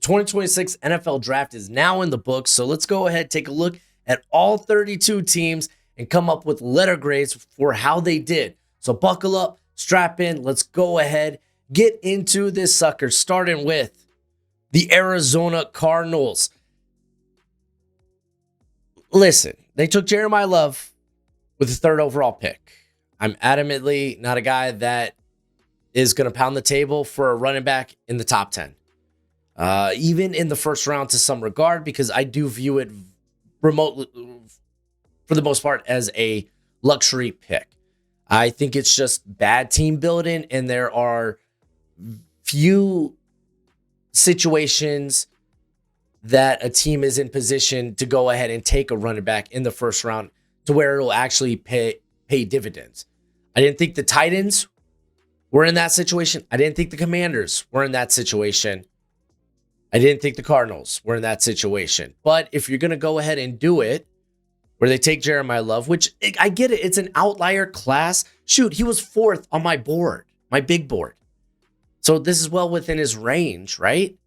2026 NFL Draft is now in the books, so let's go ahead and take a look at all 32 teams and come up with letter grades for how they did. So buckle up, strap in, let's go ahead, get into this sucker, starting with the Arizona Cardinals. Listen, they took Jeremiah Love with the 3rd overall pick. I'm adamantly not a guy that is going to pound the table for a running back in the top 10. Even in the first round to some regard, because I do view it remotely, for the most part, as a luxury pick. I think it's just bad team building, and there are few situations that a team is in position to go ahead and take a running back in the first round to where it'll actually pay dividends. I didn't think the Titans were in that situation. I didn't think the Commanders were in that situation. I didn't think the Cardinals were in that situation. But if you're going to go ahead and do it, where they take Jeremiah Love, which I get it, it's an outlier class. Shoot, he was 4th on my board, my big board. So this is well within his range, right?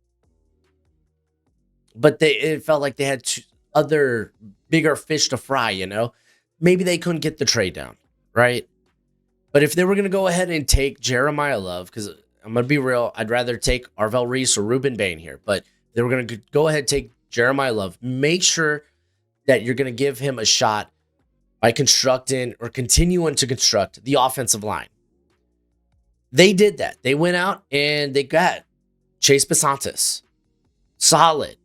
But it felt like they had other bigger fish to fry, you know? Maybe they couldn't get the trade down, right? But if they were going to go ahead and take Jeremiah Love, because I'm going to be real, I'd rather take Arvell Reese or Ruben Bain here. But they were going to go ahead and take Jeremiah Love. Make sure that you're going to give him a shot by constructing or continuing to construct the offensive line. They did that. They went out and they got Chase Besantis. Solid.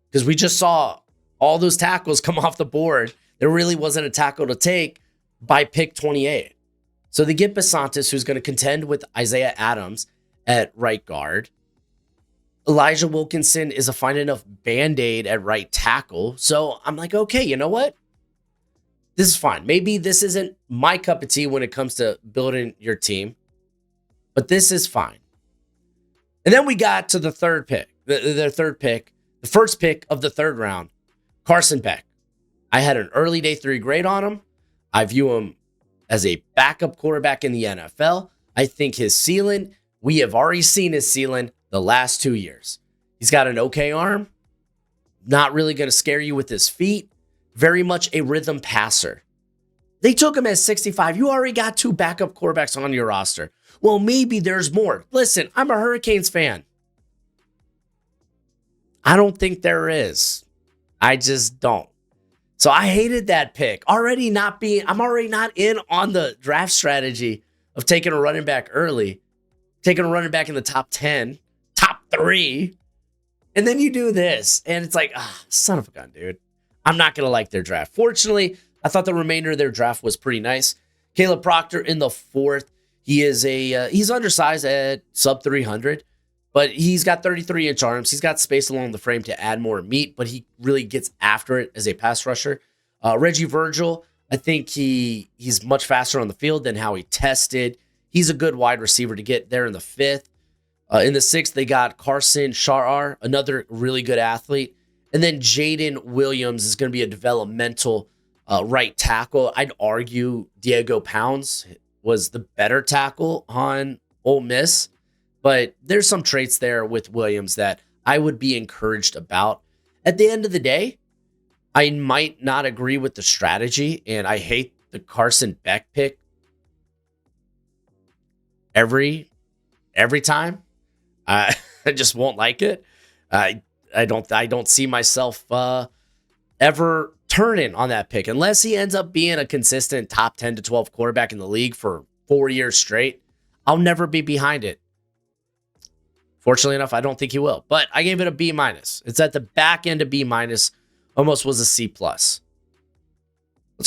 Because we just saw all those tackles come off the board. There really wasn't a tackle to take by pick 28. So they get Besantis, who's going to contend with Isaiah Adams at right guard. Elijah Wilkinson is a fine enough Band-Aid at right tackle. So I'm like, okay, you know what? This is fine. Maybe this isn't my cup of tea when it comes to building your team, but this is fine. And then we got to the 3rd pick, the 3rd pick, the first pick of the 3rd round, Carson Beck. I had an early day 3 grade on him. I view him as a backup quarterback in the NFL. I think his ceiling, we have already seen his ceiling the last 2 years. He's got an okay arm, not really going to scare you with his feet, very much a rhythm passer. They took him at 65. You already got 2 backup quarterbacks on your roster. Well, maybe there's more. Listen, I'm a Hurricanes fan. I don't think there is. I just don't. So I hated that pick. I'm already not in on the draft strategy of taking a running back early, taking a running back in the top 10, top 3. And then you do this. And it's like, son of a gun, dude. I'm not going to like their draft. Fortunately, I thought the remainder of their draft was pretty nice. Caleb Proctor in the 4th. He is he's undersized at sub 300, but he's got 33-inch arms. He's got space along the frame to add more meat, but he really gets after it as a pass rusher. Reggie Virgil, I think he's much faster on the field than how he tested. He's a good wide receiver to get there in the 5th. In the 6th, they got Carson Sharar, another really good athlete. And then Jaden Williams is going to be a developmental right tackle. I'd argue Diego Pounds was the better tackle on Ole Miss, but there's some traits there with Williams that I would be encouraged about. At the end of the day, I might not agree with the strategy, and I hate the Carson Beck pick every time. I just won't like it. I don't see myself ever turning on that pick unless he ends up being a consistent top 10 to 12 quarterback in the league for 4 years straight. I'll never be behind it. Fortunately enough, I don't think he will, but I gave it a B-. It's at the back end of B-, almost was a C+. Let's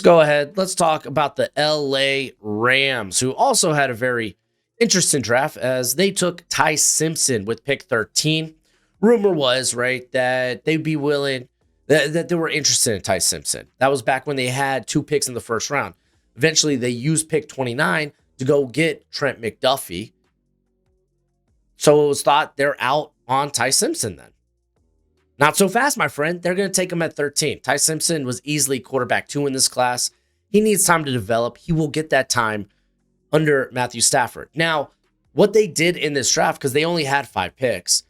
go ahead. Let's talk about the LA Rams, who also had a very interesting draft as they took Ty Simpson with pick 13. Rumor was, right, that they'd be willing, that they were interested in Ty Simpson. That was back when they had 2 picks in the first round. Eventually, they used pick 29 to go get Trent McDuffie. So it was thought they're out on Ty Simpson then. Not so fast, my friend. They're going to take him at 13. Ty Simpson was easily quarterback 2 in this class. He needs time to develop. He will get that time under Matthew Stafford. Now, what they did in this draft, because they only had 5 picks,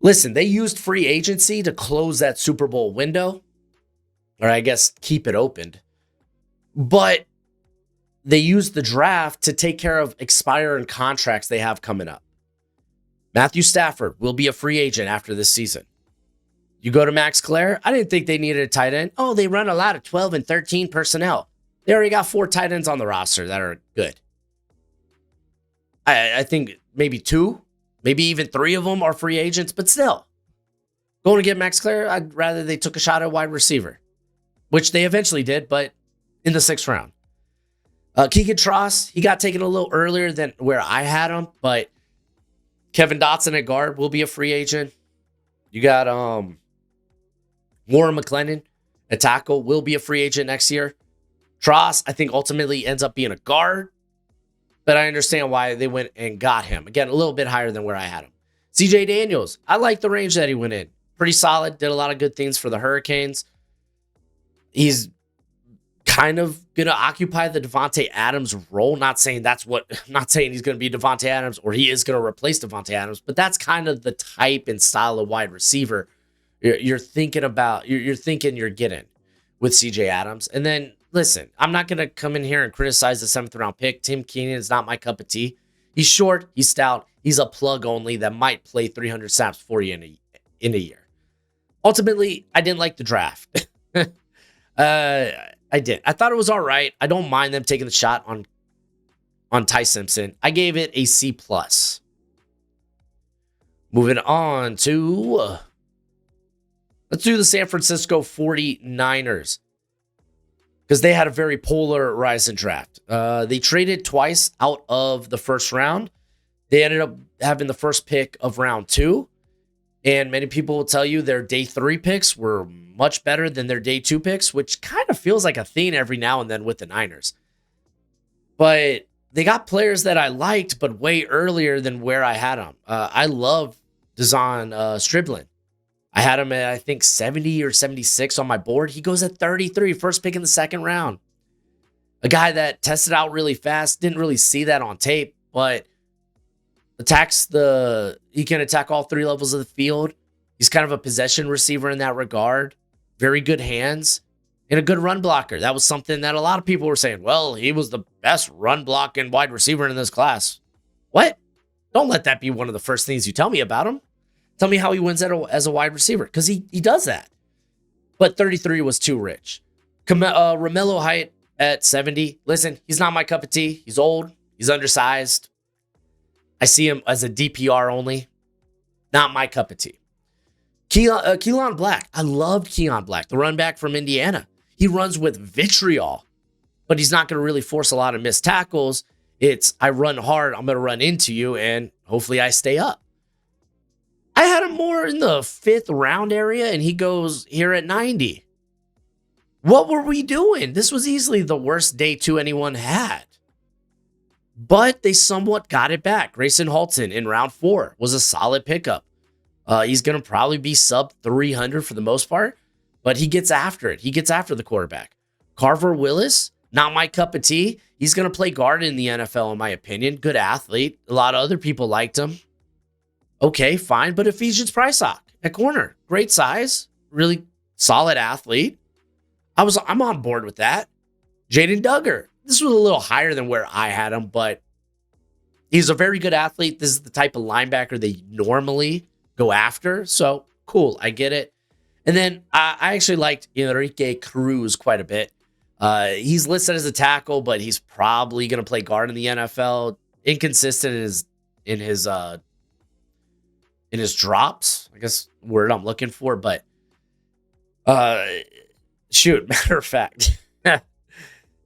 Listen, they used free agency to close that Super Bowl window, or I guess keep it opened. But they used the draft to take care of expiring contracts they have coming up. Matthew Stafford will be a free agent after this season. You go to Max Clare, I didn't think they needed a tight end. Oh, they run a lot of 12 and 13 personnel. They already got 4 tight ends on the roster that are good. I think maybe 2, maybe even 3 of them are free agents, but still. Going to get Max Clare, I'd rather they took a shot at wide receiver, which they eventually did, but in the 6th round. Keegan Tross, he got taken a little earlier than where I had him, but Kevin Dotson at guard will be a free agent. You got Warren McClendon at tackle will be a free agent next year. Tross, I think, ultimately ends up being a guard, but I understand why they went and got him. Again, a little bit higher than where I had him. CJ Daniels, I like the range that he went in. Pretty solid, did a lot of good things for the Hurricanes. He's kind of going to occupy the Devontae Adams role. Not saying he's going to be Devontae Adams or he is going to replace Devontae Adams, but that's kind of the type and style of wide receiver you're thinking about, you're thinking you're getting with CJ Adams. And then, listen, I'm not going to come in here and criticize the 7th round pick. Tim Keenan is not my cup of tea. He's short, he's stout, he's a plug only that might play 300 snaps for you in a year. Ultimately, I didn't like the draft. I did. I thought it was all right. I don't mind them taking the shot on Ty Simpson. I gave it a C+. Moving on to, let's do the San Francisco 49ers, because they had a very polarizing draft. They traded twice out of the 1st round. They ended up having the first pick of round 2. And many people will tell you their day 3 picks were much better than their day 2 picks, which kind of feels like a theme every now and then with the Niners. But they got players that I liked, but way earlier than where I had them. I love Dazon Striblin. I had him at, I think, 70 or 76 on my board. He goes at 33, first pick in the 2nd round. A guy that tested out really fast, didn't really see that on tape, but he can attack all 3 levels of the field. He's kind of a possession receiver in that regard. Very good hands and a good run blocker. That was something that a lot of people were saying, well, he was the best run blocking wide receiver in this class. What? Don't let that be one of the first things you tell me about him. Tell me how he wins as a wide receiver, because he does that. But 33 was too rich. Romello Height at 70. Listen, he's not my cup of tea. He's old. He's undersized. I see him as a DPR only. Not my cup of tea. Keelan Black. I loved Keelan Black, the run back from Indiana. He runs with vitriol, but he's not going to really force a lot of missed tackles. It's, I run hard, I'm going to run into you, and hopefully I stay up. I had him more in the 5th round area, and he goes here at 90. What were we doing? This was easily the worst day 2 anyone had. But they somewhat got it back. Grayson Halton in round 4 was a solid pickup. He's going to probably be sub 300 for the most part, but he gets after it. He gets after the quarterback. Carver Willis, not my cup of tea. He's going to play guard in the NFL, in my opinion. Good athlete. A lot of other people liked him. Okay, fine. But Ephesians Prysock at corner. Great size. Really solid athlete. I'm on board with that. Jaden Duggar. This was a little higher than where I had him, but he's a very good athlete. This is the type of linebacker they normally go after. So, cool. I get it. And then I actually liked Enrique Cruz quite a bit. He's listed as a tackle, but he's probably going to play guard in the NFL. Inconsistent in his drops, I guess word I'm looking for. But matter of fact,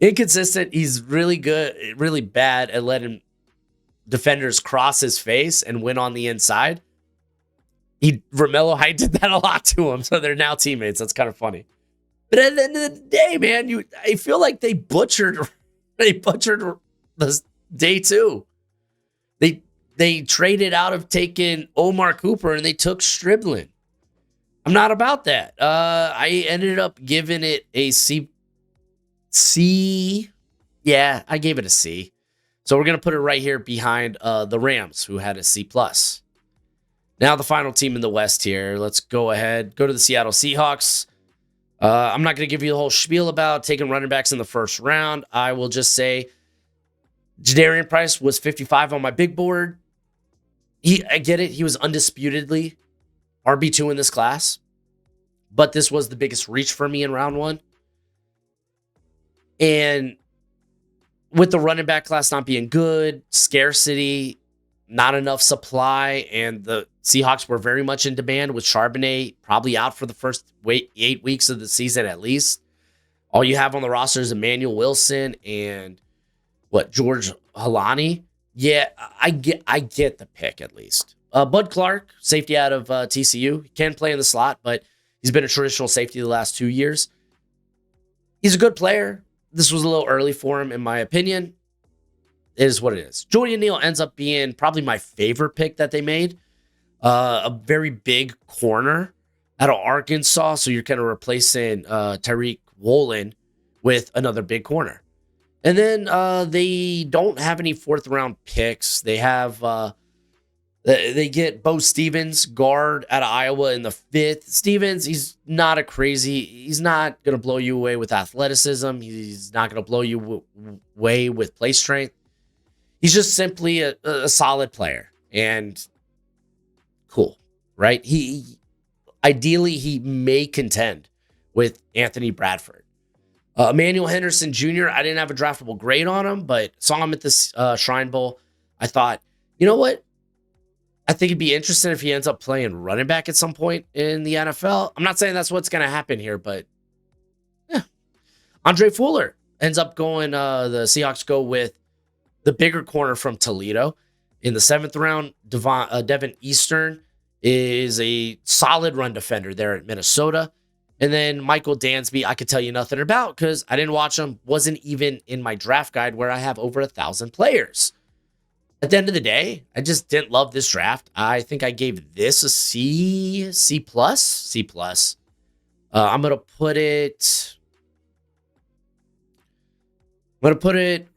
inconsistent. He's really good, really bad at letting defenders cross his face and win on the inside. Romello Height did that a lot to him, so they're now teammates. That's kind of funny. But at the end of the day, man, I feel like they butchered the day 2. They traded out of taking Omar Cooper and they took Striblin. I'm not about that. I ended up giving it a C. Yeah, I gave it a C. So we're gonna put it right here behind the Rams, who had a C+. Now the final team in the West here. Let's go ahead. Go to the Seattle Seahawks. I'm not going to give you the whole spiel about taking running backs in the first round. I will just say Jadarian Price was 55 on my big board. I get it. He was undisputedly RB2 in this class. But this was the biggest reach for me in round one. And with the running back class not being good, scarcity, not enough supply, and the Seahawks were very much in demand with Charbonnet probably out for the first 8 weeks of the season at least. All you have on the roster is Emmanuel Wilson and George Halani. Yeah, I get the pick at least. Bud Clark, safety out of TCU, he can play in the slot, but he's been a traditional safety the last 2 years. He's a good player. This was a little early for him, in my opinion. It is what it is. Julian Neal ends up being probably my favorite pick that they made. A very big corner out of Arkansas, so you're kind of replacing Tariq Woolen with another big corner. And then they don't have any fourth-round picks. They have they get Bo Stevens, guard out of Iowa in the 5th. Stevens, he's not going to blow you away with athleticism. He's not going to blow you away with play strength. He's just simply a solid player and cool, right? Ideally, he may contend with Anthony Bradford. Emmanuel Henderson Jr., I didn't have a draftable grade on him, but saw him at this Shrine Bowl. I thought, you know what? I think it'd be interesting if he ends up playing running back at some point in the NFL. I'm not saying that's what's going to happen here, but yeah. Andre Fuller ends up going, the Seahawks go with the bigger corner from Toledo. In the 7th round, Devin Eastern is a solid run defender there at Minnesota. And then Michael Dansby, I could tell you nothing about because I didn't watch him. Wasn't even in my draft guide where I have over 1,000 players. At the end of the day, I just didn't love this draft. I think I gave this a C+. I'm going to put it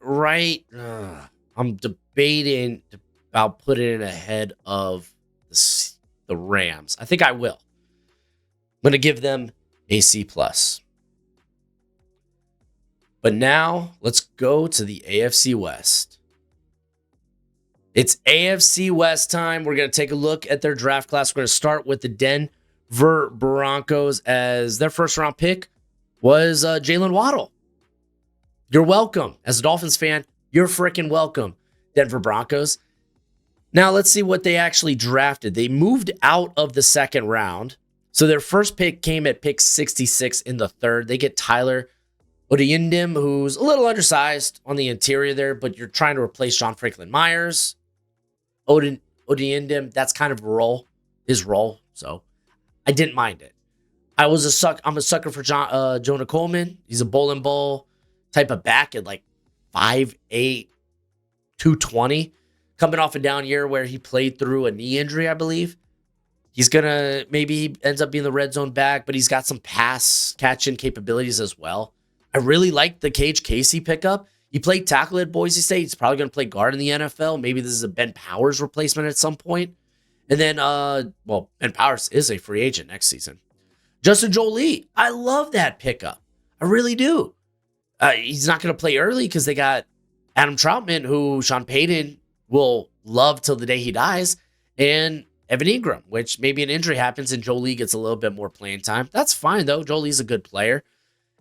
right. I'm debating about putting it ahead of the Rams. I think I will. I'm going to give them a C+. But now let's go to the AFC West. It's AFC West time. We're going to take a look at their draft class. We're going to start with the Denver Broncos as their first round pick was Jalen Waddle. You're welcome. As a Dolphins fan, you're freaking welcome, Denver Broncos. Now let's see what they actually drafted. They moved out of the 2nd round. So their first pick came at pick 66 in the 3rd. They get Tyler Odiindim, who's a little undersized on the interior there, but you're trying to replace John Franklin Myers. Odiindim, that's kind of his role. So I didn't mind it. I'm a sucker for Jonah Coleman. He's a bowl and bowl type of back at like 5'8", 220. Coming off a down year where he played through a knee injury, I believe. Maybe he ends up being the red zone back, but he's got some pass catching capabilities as well. I really like the Cage Casey pickup. He played tackle at Boise State. He's probably going to play guard in the NFL. Maybe this is a Ben Powers replacement at some point. And then, Ben Powers is a free agent next season. Justin Jolie, I love that pickup. I really do. He's not going to play early because they got Adam Troutman, who Sean Payton will love till the day he dies, and Evan Ingram, which maybe an injury happens and Jolie gets a little bit more playing time. That's fine, though. Jolie's a good player.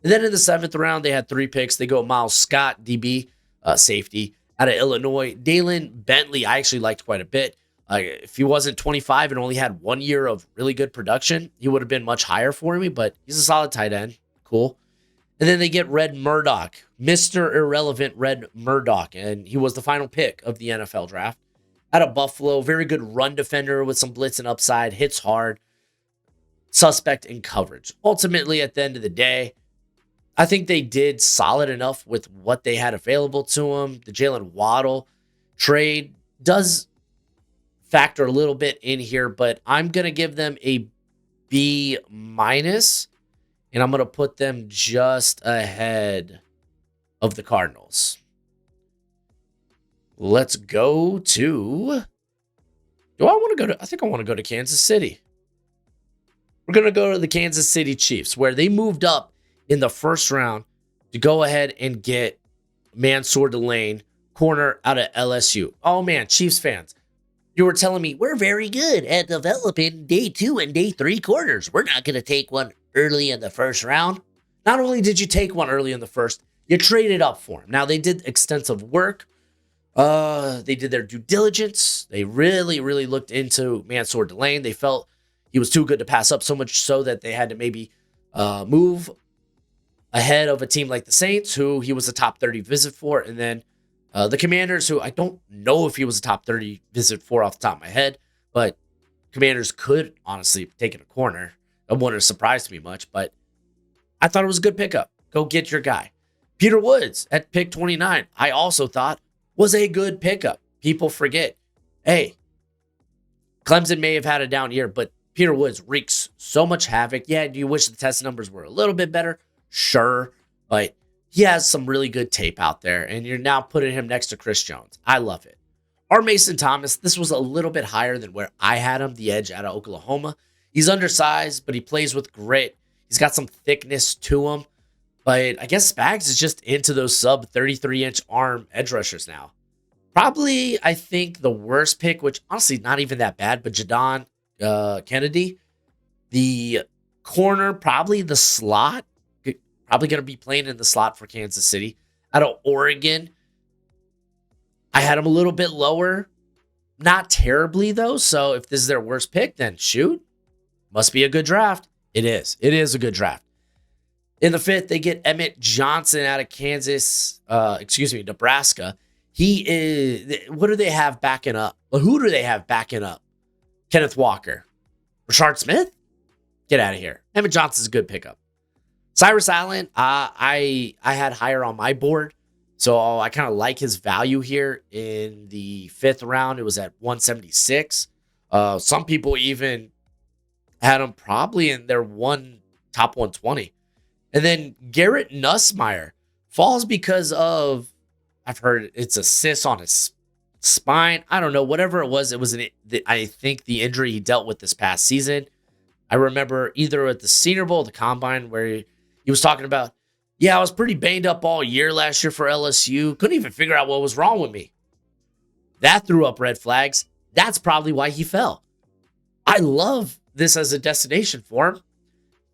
And then in the 7th round, they had 3 picks. They go Miles Scott, DB, safety, out of Illinois. Dalen Bentley, I actually liked quite a bit. If he wasn't 25 and only had 1 year of really good production, he would have been much higher for me, but he's a solid tight end. Cool. And then they get Red Murdoch, Mr. Irrelevant Red Murdoch, and he was the final pick of the NFL draft. Out of Buffalo, very good run defender with some blitz and upside, hits hard, suspect in coverage. Ultimately, at the end of the day, I think they did solid enough with what they had available to them. The Jalen Waddle trade does factor a little bit in here, but I'm going to give them a B-, and I'm going to put them just ahead of the Cardinals. Let's go to Do I want to go to? I think I want to go to Kansas City. We're going to go to the Kansas City Chiefs, where they moved up in the first round to go ahead and get Mansour Delane, corner out of LSU. Oh man, Chiefs fans, you were telling me we're very good at developing day 2 and day 3 corners. We're not going to take one early in the first round. Not only did you take one early in the first, you traded up for him. Now, they did extensive work. They did their due diligence. They really, really looked into Mansour Delane. They felt he was too good to pass up, so much so that they had to maybe move ahead of a team like the Saints, who he was a top 30 visit for, and then the Commanders, who I don't know if he was a top 30 visit for off the top of my head, but Commanders could honestly have taken a corner. It wouldn't have surprised me much, but I thought it was a good pickup. Go get your guy. Peter Woods at pick 29, I also thought was a good pickup. People forget, hey, Clemson may have had a down year, but Peter Woods wreaks so much havoc. Yeah, do you wish the test numbers were a little bit better? Sure, but he has some really good tape out there, and you're now putting him next to Chris Jones. I love it. Our Mason Thomas, this was a little bit higher than where I had him, the edge out of Oklahoma. He's undersized, but he plays with grit. He's got some thickness to him. But I guess Spags is just into those sub 33-inch arm edge rushers now. Probably, I think, the worst pick, which honestly not even that bad, but Jadon Kennedy. The corner, probably the slot. Probably going to be playing in the slot for Kansas City. Out of Oregon, I had him a little bit lower. Not terribly, though. So if this is their worst pick, then shoot. Must be a good draft. It is. It is a good draft. In the 5th, they get Emmett Johnson out of Nebraska. He is, what do they have backing up? Well, who do they have backing up? Kenneth Walker. Rashard Smith? Get out of here. Emmett Johnson's a good pickup. Cyrus Allen, I had higher on my board, so I kind of like his value here in the 5th round. It was at 176. Some people even had him probably in their top 120. And then Garrett Nussmeier falls because of, I've heard it's a cyst on his spine. I don't know, whatever it was. I think the injury he dealt with this past season. I remember either at the Senior Bowl or the Combine where he was talking about, yeah, I was pretty banged up all year last year for LSU. Couldn't even figure out what was wrong with me. That threw up red flags. That's probably why he fell. I love this as a destination for him.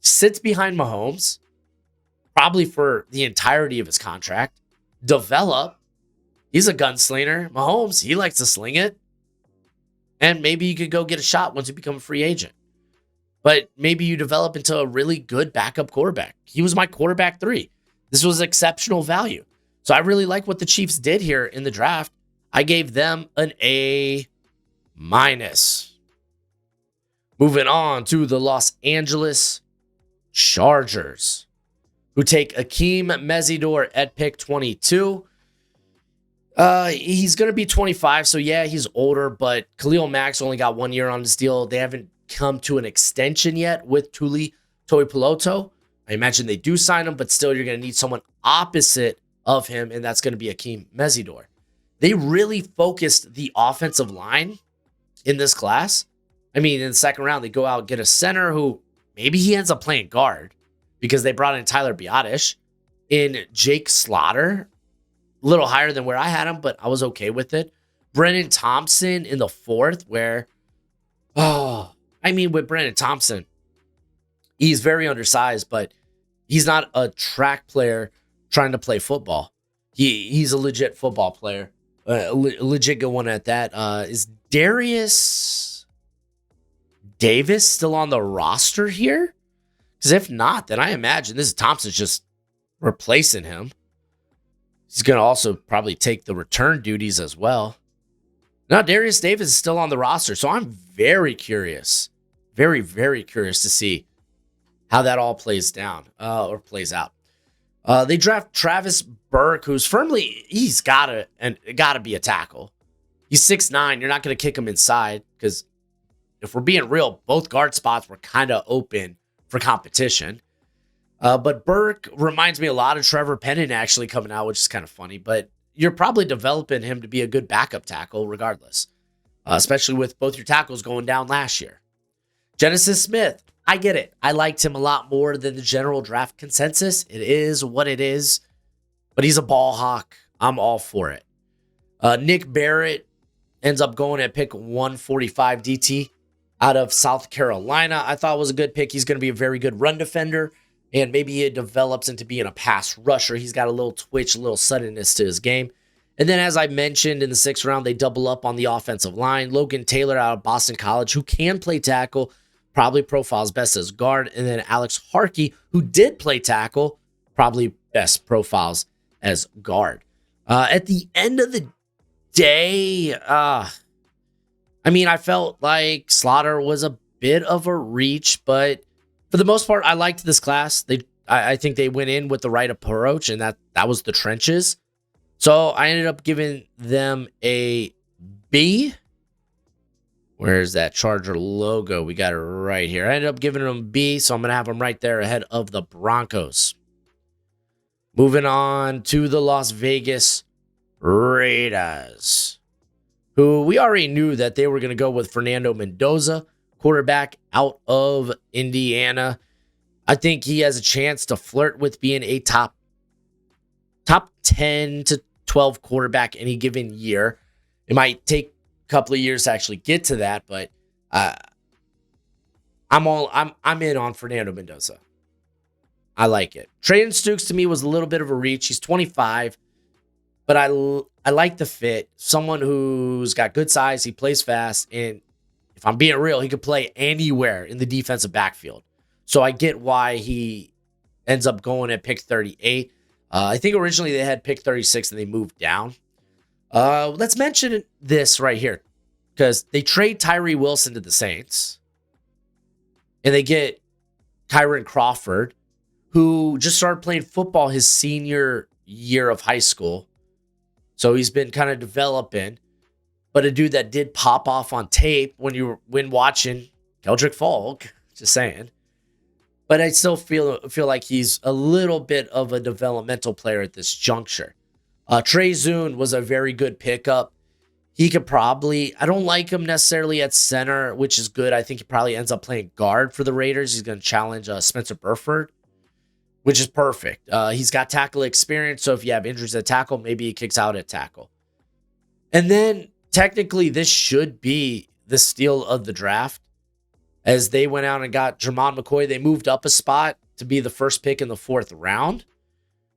Sits behind Mahomes, probably for the entirety of his contract. Develop. He's a gunslinger. Mahomes, he likes to sling it. And maybe you could go get a shot once you become a free agent. But maybe you develop into a really good backup quarterback. He was my quarterback 3. This was exceptional value. So I really like what the Chiefs did here in the draft. I gave them an A-. Moving on to the Los Angeles Chargers, who take Akeem Mesidor at pick 22. He's going to be 25, so yeah, he's older, but Khalil Mack's only got 1 year on his deal. They haven't come to an extension yet with Tuli Tuipulotu. I imagine they do sign him, but still you're going to need someone opposite of him, and that's going to be Akeem Mesidor. They really focused the offensive line in this class. I mean, in the second round, they go out and get a center who maybe he ends up playing guard because they brought in Tyler Biadasz in Jake Slaughter. A little higher than where I had him, but I was okay with it. Brennan Thompson in the 4th, where, with Brennan Thompson, he's very undersized, but he's not a track player trying to play football. He's a legit football player. A legit good one at that. Is Darius Davis still on the roster here? Because if not, then I imagine this is Thompson's just replacing him. He's going to also probably take the return duties as well. Now, Darius Davis is still on the roster, so I'm very curious. Very, very curious to see how that all plays down or plays out. They draft Travis Burke, who's he's got to be a tackle. He's 6'9". You're not going to kick him inside because if we're being real, both guard spots were kind of open for competition. But Burke reminds me a lot of Trevor Pennon actually coming out, which is kind of funny. But you're probably developing him to be a good backup tackle regardless. especially with both your tackles going down last year. Genesis Smith, I get it. I liked him a lot more than the general draft consensus. It is what it is, but he's a ball hawk. I'm all for it. Nick Barrett ends up going at pick 145 DT out of South Carolina. I thought was a good pick. He's going to be a very good run defender, and maybe it develops into being a pass rusher. He's got a little twitch, a little suddenness to his game. And then, as I mentioned, in the 6th round, they double up on the offensive line. Logan Taylor out of Boston College, who can play tackle, probably profiles best as guard. And then Alex Harkey, who did play tackle, probably best profiles as guard. At the end of the day, I felt like Slaughter was a bit of a reach, but for the most part, I liked this class. I think they went in with the right approach, and that was the trenches. So I ended up giving them a B. Where's that Charger logo? We got it right here. I ended up giving them B, so I'm going to have them right there ahead of the Broncos. Moving on to the Las Vegas Raiders, who we already knew that they were going to go with Fernando Mendoza, quarterback out of Indiana. I think he has a chance to flirt with being a top 10 to 12 quarterback any given year. It might take a couple of years to actually get to that, but I'm in on Fernando Mendoza. I like it. Traden Stukes to me was a little bit of a reach. He's 25, but I like the fit. Someone who's got good size, he plays fast, and if I'm being real, he could play anywhere in the defensive backfield. So I get why he ends up going at pick 38. I think originally they had pick 36 and they moved down. Let's mention this right here, because they trade Tyree Wilson to the Saints, and they get Kyron Crawford, who just started playing football his senior year of high school. So he's been kind of developing, but a dude that did pop off on tape when watching Keldrick Falk, just saying. But I still feel like he's a little bit of a developmental player at this juncture. Trey Zune was a very good pickup. He could probably, I don't like him necessarily at center, which is good. I think he probably ends up playing guard for the Raiders. He's going to challenge Spencer Burford, which is perfect. He's got tackle experience, so if you have injuries at tackle, maybe he kicks out at tackle. And then technically this should be the steal of the draft, as they went out and got Jermon McCoy. They moved up a spot to be the first pick in the 4th round,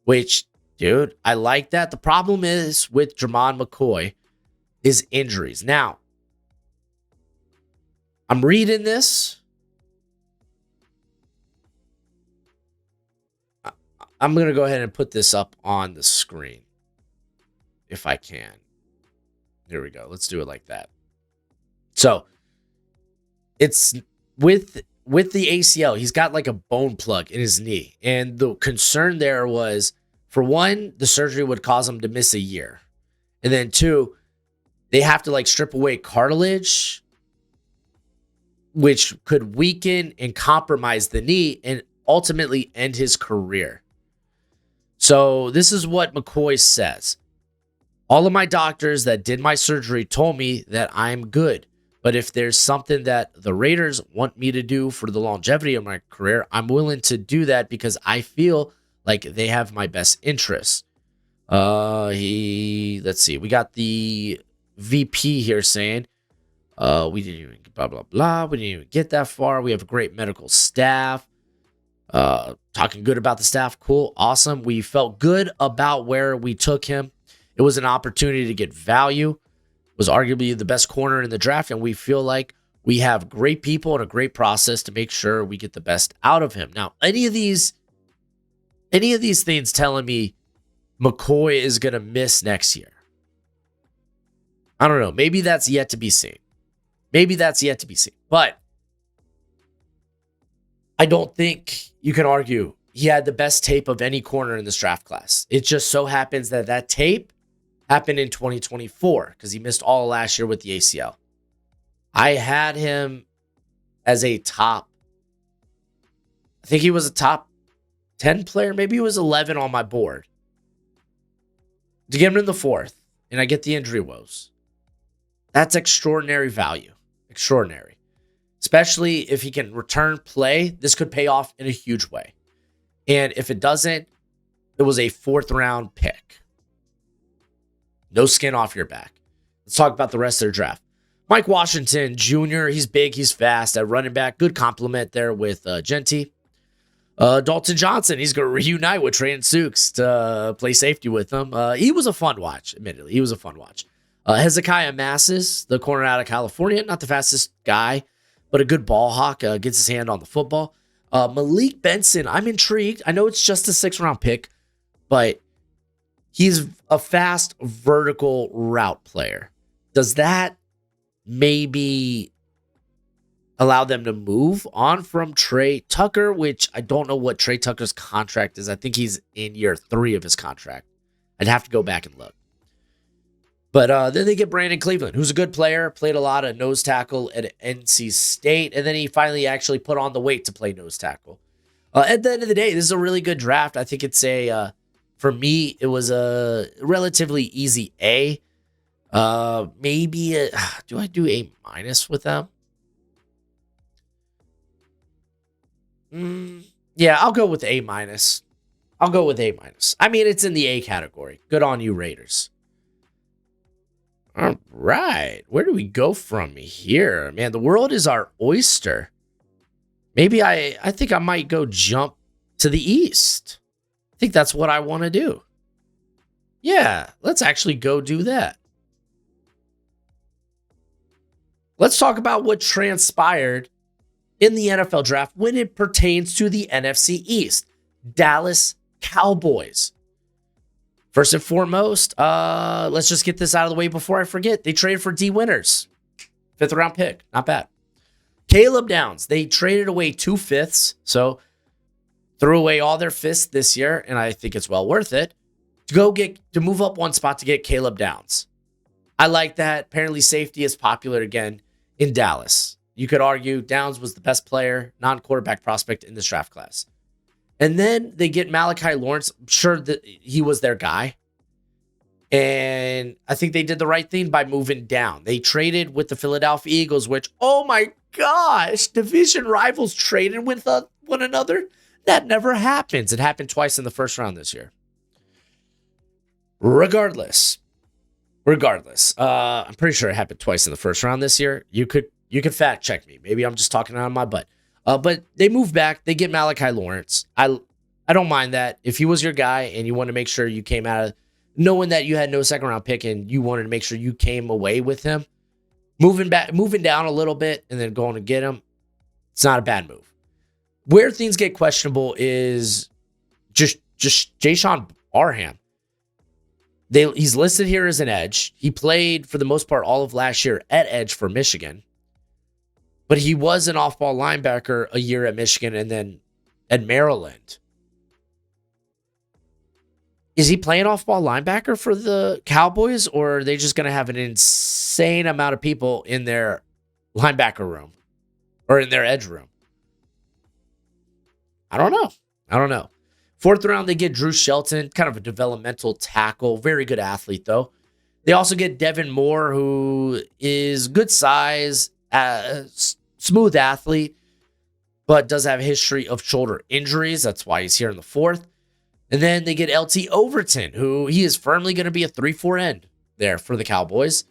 which, dude, I like that. The problem is with Jermon McCoy is injuries. Now, I'm reading this. I'm going to go ahead and put this up on the screen if I can. Here we go. Let's do it like that. So, it's with the ACL, he's got like a bone plug in his knee. And the concern there was, for one, the surgery would cause him to miss a year. And then 2, they have to like strip away cartilage, which could weaken and compromise the knee and ultimately end his career. So this is what McCoy says. All of my doctors that did my surgery told me that I'm good. But if there's something that the Raiders want me to do for the longevity of my career, I'm willing to do that because I feel like they have my best interests. Let's see. We got the VP here saying, we didn't even blah, blah, blah. We didn't even get that far. We have a great medical staff. Talking good about the staff. Cool. Awesome. We felt good about where we took him. It was an opportunity to get value. Was arguably the best corner in the draft, and we feel like we have great people and a great process to make sure we get the best out of him. Now, any of these things telling me McCoy is going to miss next year. I don't know. Maybe that's yet to be seen. But I don't think you can argue he had the best tape of any corner in this draft class. It just so happens that tape happened in 2024 because he missed all last year with the ACL. I had him as I think he was a top 10 player. Maybe he was 11 on my board. To get him in the 4th, and I get the injury woes. That's extraordinary value. Extraordinary. Especially if he can return play, this could pay off in a huge way. And if it doesn't, it was a 4th round pick. No skin off your back. Let's talk about the rest of their draft. Mike Washington Jr., he's big, he's fast at running back. Good compliment there with Genty. Dalton Johnson, he's going to reunite with Trey and Sukes to play safety with him. He was a fun watch, admittedly. He was a fun watch. Hezekiah Massis, the corner out of California, not the fastest guy, but a good ball hawk, gets his hand on the football. Malik Benson, I'm intrigued. I know it's just a 6th round pick, but he's a fast vertical route player. Does that maybe allow them to move on from Trey Tucker, which I don't know what Trey Tucker's contract is. I think he's in year 3 of his contract. I'd have to go back and look. But then they get Brandon Cleveland, who's a good player, played a lot of nose tackle at NC State, and then he finally actually put on the weight to play nose tackle. At the end of the day, this is a really good draft. I think it's for me, it was a relatively easy A. Maybe, do I do A- with them? Yeah, I'll go with A-. I'll go with A-. I mean, it's in the A category. Good on you, Raiders. All right. Where do we go from here? Man, the world is our oyster. Maybe I think I might go jump to the East. I think that's what I want to do. Yeah, let's actually go do that. Let's talk about what transpired in the NFL draft when it pertains to the NFC East. Dallas Cowboys. First and foremost, let's just get this out of the way before I forget. They traded for D. Winters. 5th round pick. Not bad. Caleb Downs. They traded away 2 5ths. So threw away all their 5ths this year, and I think it's well worth it to move up 1 spot to get Caleb Downs. I like that. Apparently safety is popular again in Dallas. You could argue Downs was the best player, non-quarterback prospect in this draft class. And then they get Malachi Lawrence. I'm sure that he was their guy. And I think they did the right thing by moving down. They traded with the Philadelphia Eagles, which, oh my gosh, division rivals traded with one another. That never happens. It happened twice in the 1st round this year. Regardless, I'm pretty sure it happened twice in the 1st round this year. You could fact check me. Maybe I'm just talking out of my butt. But they move back. They get Malachi Lawrence. I don't mind that. If he was your guy and you want to make sure you came out of knowing that you had no 2nd round pick and you wanted to make sure you came away with him, moving down a little bit and then going to get him, it's not a bad move. Where things get questionable is just Jayshon Barham. He's listed here as an edge. He played for the most part all of last year at edge for Michigan. But he was an off-ball linebacker a year at Michigan and then at Maryland. Is he playing off-ball linebacker for the Cowboys, or are they just going to have an insane amount of people in their linebacker room or in their edge room? I don't know. 4th round, they get Drew Shelton, kind of a developmental tackle. Very good athlete, though. They also get Devin Moore, who is good size, smooth athlete, but does have a history of shoulder injuries. That's why he's here in the 4th. And then they get LT Overton, who he is firmly going to be a 3-4 end there for the Cowboys.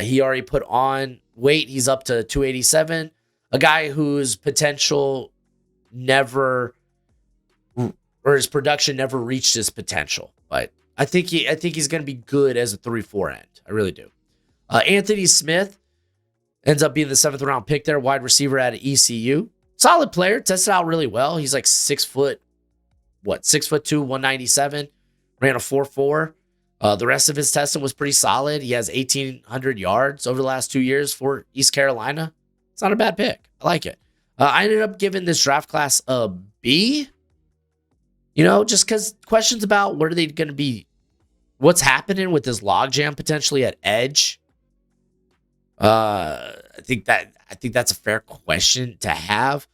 He already put on weight. He's up to 287. A guy whose potential his production never reached his potential. But I think he's going to be good as a 3-4 end. I really do. Anthony Smith ends up being the 7th round pick there, wide receiver out of ECU. Solid player, tested out really well. He's like 6'2", 197, ran a 4.4. The rest of his testing was pretty solid. He has 1,800 yards over the last 2 years for East Carolina. It's not a bad pick. I like it. I ended up giving this draft class a B. Just because questions about what are they going to be, what's happening with this logjam potentially at edge. I think that's a fair question to have.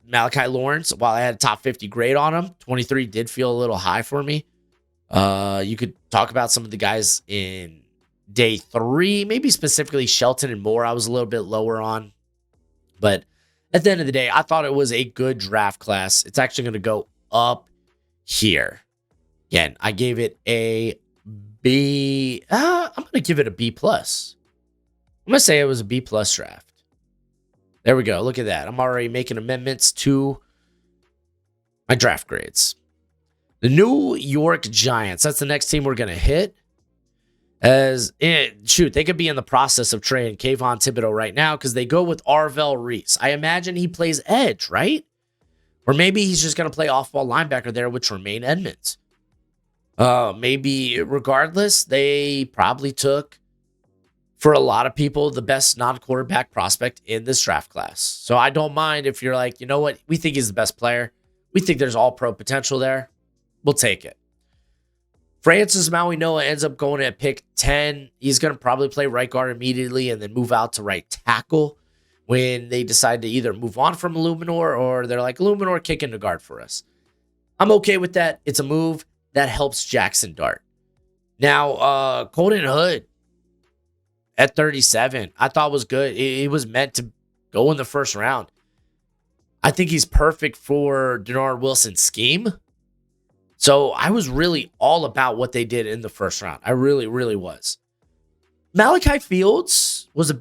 Malachi Lawrence, while I had a top 50 grade on him, 23 did feel a little high for me. You could talk about some of the guys in day 3, maybe specifically Shelton and Moore I was a little bit lower on. But at the end of the day, I thought it was a good draft class. It's actually going to go up here. Again, I gave it a B. I'm going to give it a B+. I'm going to say it was a B+ draft. There we go. Look at that. I'm already making amendments to my draft grades. The New York Giants. That's the next team we're going to hit. They could be in the process of trading Kayvon Thibodeau right now because they go with Arvell Reese. I imagine he plays edge, right? Or maybe he's just going to play off-ball linebacker there with Tremaine Edmonds. Maybe regardless, they probably took, for a lot of people, the best non-quarterback prospect in this draft class. So I don't mind if you're like, you know what? We think he's the best player. We think there's all-pro potential there. We'll take it. Francis Maui-Noah ends up going at pick 10. He's going to probably play right guard immediately and then move out to right tackle when they decide to either move on from Illuminor or they're like, Illuminor, kick into guard for us. I'm okay with that. It's a move that helps Jackson Dart. Now, Colton Hood at 37, I thought was good. He was meant to go in the first round. I think he's perfect for Denard Wilson's scheme. So I was really all about what they did in the first round. I really, really was. Malachi Fields was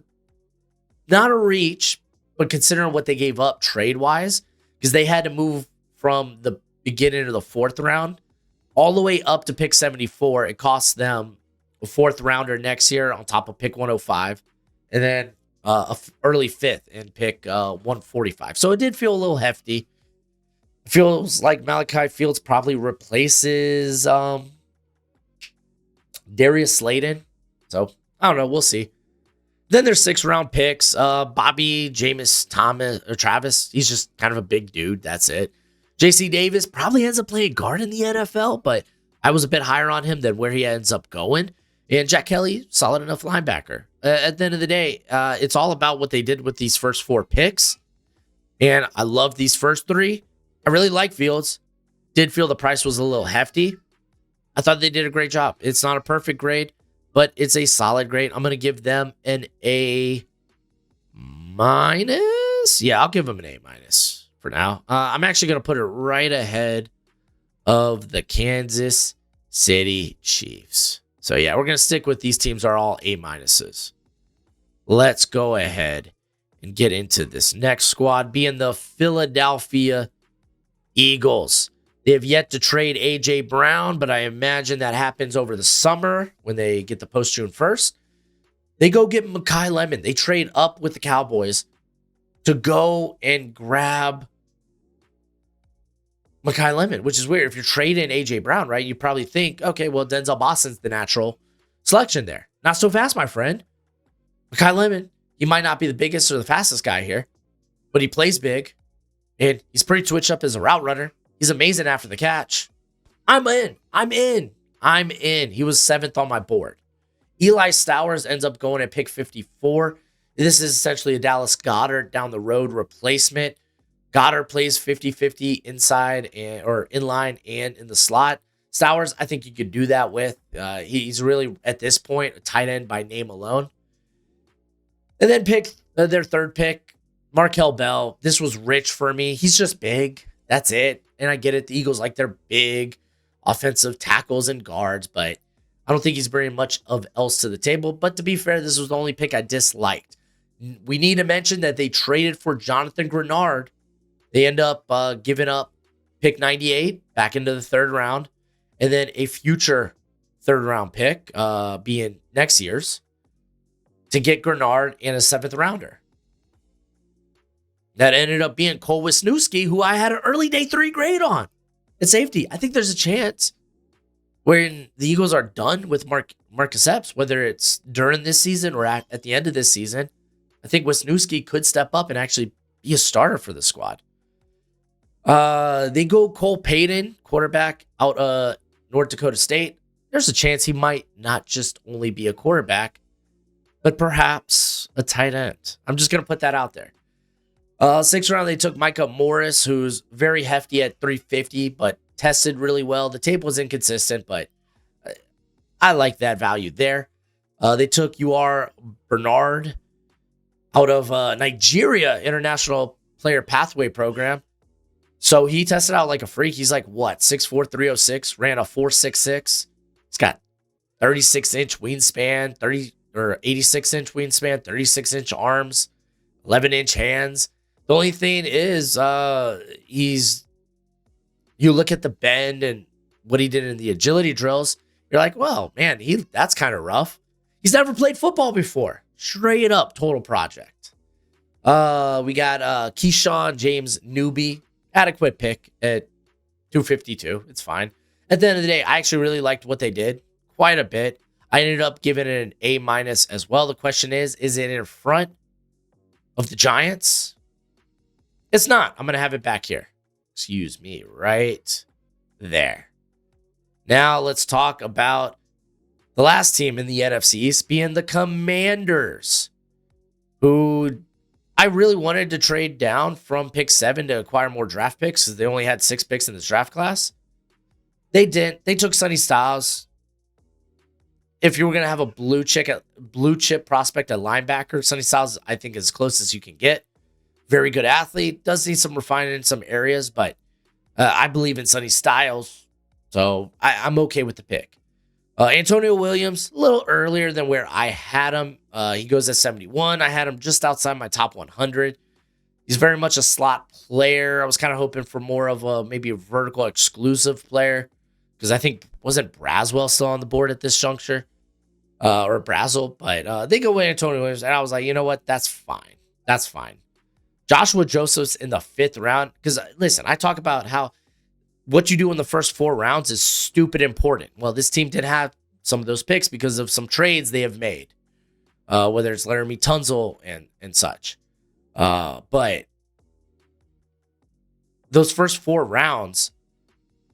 not a reach, but considering what they gave up trade-wise, because they had to move from the beginning of the 4th round all the way up to pick 74. It cost them a 4th rounder next year on top of pick 105, and then early 5th in pick 145. So it did feel a little hefty. It feels like Malachi Fields probably replaces Darius Slayton. So I don't know. We'll see. Then there's 6th round picks. Bobby Jameis Travis. He's just kind of a big dude. That's it. JC Davis probably ends up playing guard in the NFL, but I was a bit higher on him than where he ends up going. And Jack Kelly, solid enough linebacker. At the end of the day, it's all about what they did with these first 4 picks. And I love these first 3. I really like Fields. Did feel the price was a little hefty. I thought they did a great job. It's not a perfect grade, but it's a solid grade. I'm going to give them an A-. Yeah, I'll give them an A- for now. I'm actually going to put it right ahead of the Kansas City Chiefs. So yeah, we're going to stick with these teams are all A-. Let's go ahead and get into this next squad, being the Philadelphia Eagles. They have yet to trade A.J. Brown, but I imagine that happens over the summer when they get the post-June 1st. They go get Mekhi Lemon. They trade up with the Cowboys to go and grab Mekhi Lemon, which is weird. If you're trading A.J. Brown, right, you probably think, okay, well, Denzel Boston's the natural selection there. Not so fast, my friend. Mekhi Lemon, he might not be the biggest or the fastest guy here, but he plays big. And he's pretty twitched up as a route runner. He's amazing after the catch. I'm in. He was 7th on my board. Eli Stowers ends up going at pick 54. This is essentially a Dallas Goedert down the road replacement. Goddard plays 50-50 inside or inline and in the slot. Stowers, I think you could do that with. He's really, at this point, a tight end by name alone. And then pick their 3rd pick, Markel Bell. This was rich for me. He's just big. That's it. And I get it. The Eagles like their big offensive tackles and guards, but I don't think he's bringing much of else to the table. But to be fair, this was the only pick I disliked. We need to mention that they traded for Jonathan Grenard. They end up giving up pick 98 back into the 3rd round, and then a future 3rd round pick being next year's to get Grenard and a 7th rounder. That ended up being Cole Wisniewski, who I had an early day 3 grade on at safety. I think there's a chance when the Eagles are done with Marcus Epps, whether it's during this season or at the end of this season, I think Wisniewski could step up and actually be a starter for the squad. They go Cole Payton, quarterback out of North Dakota State. There's a chance he might not just only be a quarterback, but perhaps a tight end. I'm just going to put that out there. 6th round, they took Micah Morris, who's very hefty at 350, but tested really well. The tape was inconsistent, but I like that value there. They took UR Bernard out of Nigeria International Player Pathway Program. So he tested out like a freak. He's like, what, 6'4", 306, ran a 4.66. He's got 36-inch wingspan, 86-inch wingspan, 36-inch arms, 11-inch hands. The only thing is, you look at the bend and what he did in the agility drills, you're like, well, man, that's kind of rough. He's never played football before. Straight up total project. We got Keyshawn James Newby. Adequate pick at 252. It's fine. At the end of the day, I actually really liked what they did quite a bit. I ended up giving it an A- as well. The question is it in front of the Giants? It's not. I'm going to have it back here. Excuse me, right there. Now let's talk about the last team in the NFC East being the Commanders, who I really wanted to trade down from pick 7 to acquire more draft picks because they only had 6 picks in this draft class. They didn't. They took Sonny Styles. If you were going to have a blue chip prospect at linebacker, Sonny Styles, I think, is as close as you can get. Very good athlete. Does need some refinement in some areas, but I believe in Sonny Styles, so I'm okay with the pick. Antonio Williams, a little earlier than where I had him. He goes at 71. I had him just outside my top 100. He's very much a slot player. I was kind of hoping for more of maybe a vertical exclusive player because I think, wasn't Braswell still on the board at this juncture? Or Brazel, but they go with Antonio Williams, and I was like, you know what? That's fine. That's fine. Joshua Joseph's in the 5th round because, listen, I talk about how what you do in the first 4 rounds is stupid important. Well, this team did have some of those picks because of some trades they have made, whether it's Laramie Tunzel and such. But those first 4 rounds,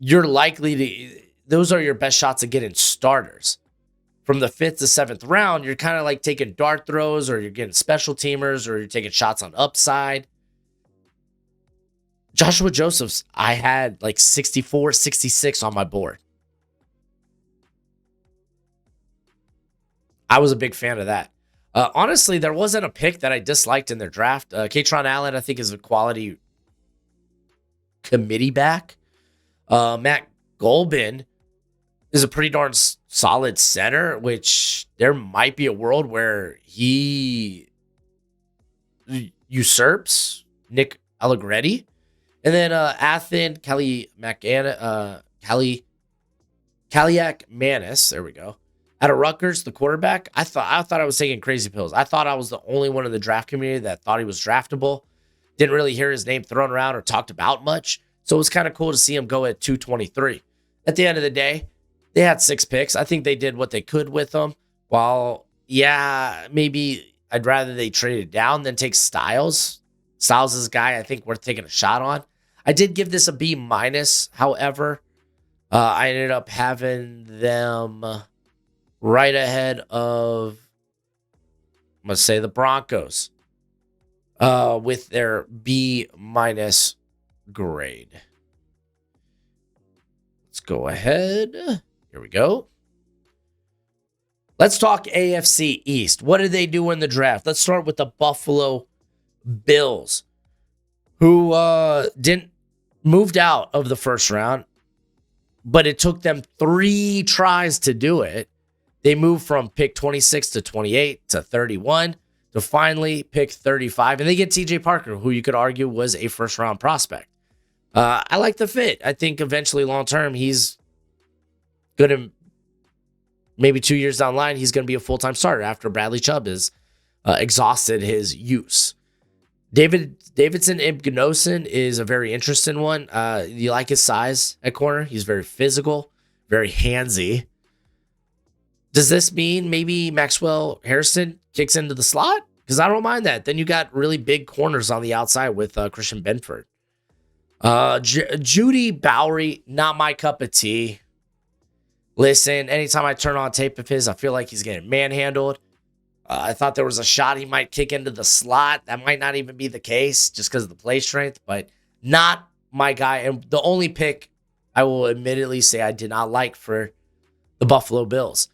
you're likely to, those are your best shots at getting starters. From the 5th to 7th round, you're kind of like taking dart throws, or you're getting special teamers, or you're taking shots on upside. Joshua Josephs, I had like 64, 66 on my board. I was a big fan of that. Honestly, there wasn't a pick that I disliked in their draft. Katron Allen, I think, is a quality committee back. Matt Golbin is a pretty darn solid center, which there might be a world where he usurps Nick Allegretti. And then Athen Kaliak Manis, there we go. Out of Rutgers, the quarterback, I thought I was taking crazy pills. I thought I was the only one in the draft community that thought he was draftable. Didn't really hear his name thrown around or talked about much. So it was kind of cool to see him go at 223. At the end of the day, they had 6 picks. I think they did what they could with them. While, yeah, maybe I'd rather they traded down than take Styles. Styles is a guy I think worth taking a shot on. I did give this a B-. However, I ended up having them right ahead of, I'm going to say, the Broncos with their B- grade. Let's go ahead. Here we go. Let's talk AFC East. What did they do in the draft? Let's start with the Buffalo Bills, who moved out of the first round, but it took them 3 tries to do it. They moved from pick 26 to 28 to 31 to finally pick 35, and they get TJ Parker, who you could argue was a first-round prospect. I like the fit. I think eventually, long-term, he's going to, maybe 2 years down the line, he's going to be a full-time starter after Bradley Chubb has exhausted his use. Davidson Ibgnosin is a very interesting one. You like his size at corner? He's very physical, very handsy. Does this mean maybe Maxwell Harrison kicks into the slot? Because I don't mind that. Then you got really big corners on the outside with Christian Benford. Judy Bowery, not my cup of tea. Listen, anytime I turn on tape of his, I feel like he's getting manhandled. I thought there was a shot he might kick into the slot. That might not even be the case just because of the play strength, but not my guy. And the only pick I will admittedly say I did not like for the Buffalo Bills.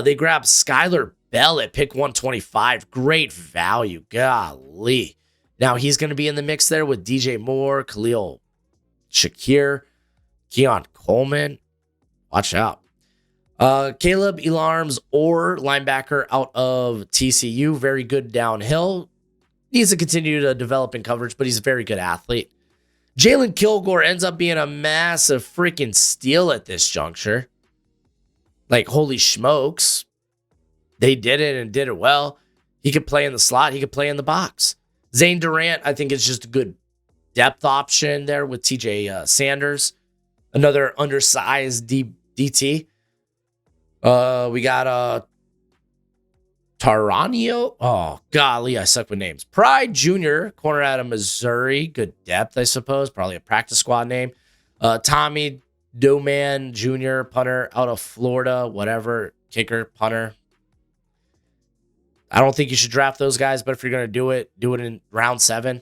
They grabbed Skylar Bell at pick 125. Great value. Golly. Now he's going to be in the mix there with DJ Moore, Khalil Shakir, Keon Coleman. Watch out. Caleb Elarms or linebacker out of TCU. Very good downhill. Needs to continue to develop in coverage, but he's a very good athlete. Jalen Kilgore ends up being a massive freaking steal at this juncture. Like, holy smokes. They did it and did it well. He could play in the slot. He could play in the box. Zane Durant, I think, is just a good depth option there with TJ Sanders. Another undersized DT. We got Taranio. Oh, golly, I suck with names. Pride Jr., corner out of Missouri. Good depth, I suppose. Probably a practice squad name. Tommy Doman Jr., punter out of Florida. Whatever. Kicker, punter. I don't think you should draft those guys, but if you're going to do it in round 7.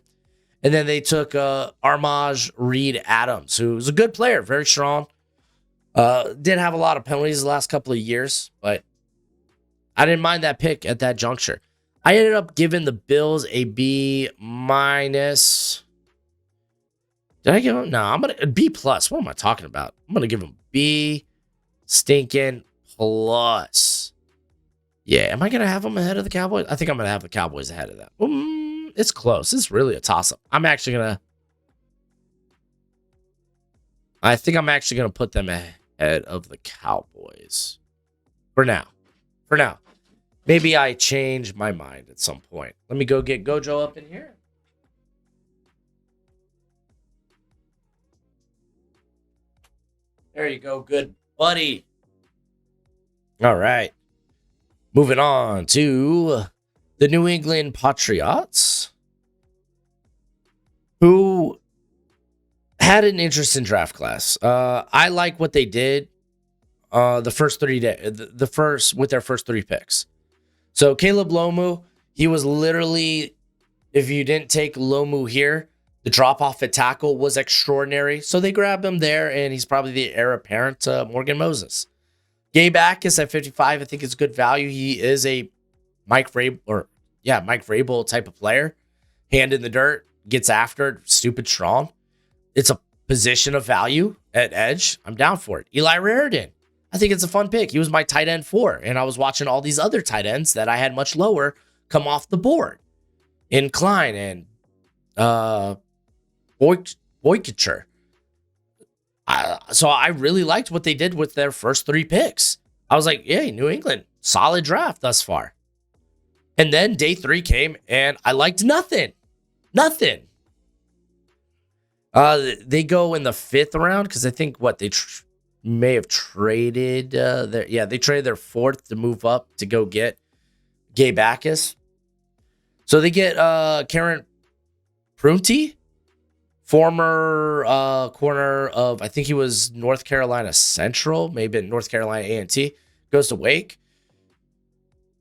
And then they took Armaj Reed Adams, who's a good player, very strong. Did have a lot of penalties the last couple of years, but I didn't mind that pick at that juncture. I ended up giving the Bills a B minus. Did I give them? No, I'm gonna B plus. What am I talking about? I'm gonna give them B stinking plus. Yeah, am I gonna have them ahead of the Cowboys? I think I'm gonna have the Cowboys ahead of them. It's close. It's really a toss-up. I think I'm actually gonna put them ahead of the Cowboys. For now. Maybe I change my mind at some point. Let me go get Gojo up in here. There you go, good buddy. All right. Moving on to the New England Patriots, who had an interesting draft class. I like what they did the first 3 days, with their first 3 picks. So Caleb Lomu, he was literally, if you didn't take Lomu here, the drop off at tackle was extraordinary. So they grabbed him there, and he's probably the heir apparent to Morgan Moses. Gabe Akis at 55, I think is good value. He is a Mike Vrabel type of player. Hand in the dirt, gets after it, stupid strong. It's a position of value at edge. I'm down for it. Eli Raridan, I think it's a fun pick. He was my tight end 4, and I was watching all these other tight ends that I had much lower come off the board. In Klein and Boykacher. So I really liked what they did with their first 3 picks. I was like, yay, New England, solid draft thus far. And then day 3 came, and I liked nothing. Nothing. They go in the 5th round, because I think they may have traded they traded their 4th to move up to go get Gabe Akis. So they get Karen Prunty, former corner of, I think he was North Carolina Central, maybe North Carolina A&T, goes to Wake.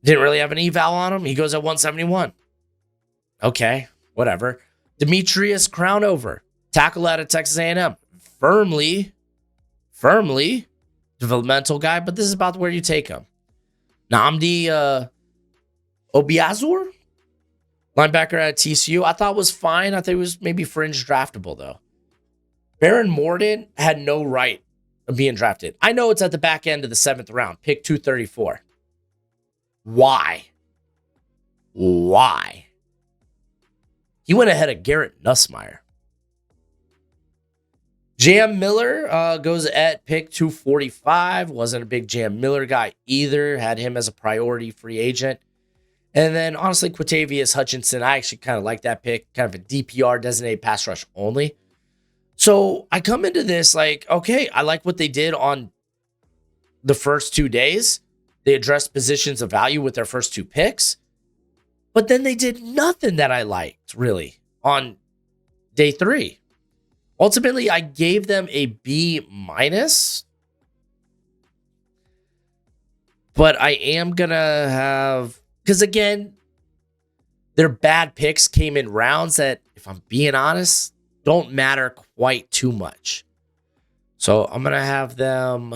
Didn't really have an eval on him. He goes at 171. Okay, whatever. Demetrius Crownover, tackle out of Texas A&M. Firmly developmental guy, but this is about where you take him. Nnamdi Obiazur, linebacker at TCU, I thought was fine. I thought he was maybe fringe draftable, though. Baron Morton had no right of being drafted. I know it's at the back end of the 7th round, pick 234. Why? He went ahead of Garrett Nussmeier. Jam Miller goes at pick 245. Wasn't a big Jam Miller guy either. Had him as a priority free agent. And then, honestly, Quatavius Hutchinson, I actually kind of like that pick. Kind of a DPR, designated pass rush only. So I come into this like, okay, I like what they did on the first 2 days. They addressed positions of value with their first 2 picks. But then they did nothing that I liked, really, on day 3. Ultimately, I gave them a B minus. But I am going to have... Because again, their bad picks came in rounds that, if I'm being honest, don't matter quite too much. So I'm going to have them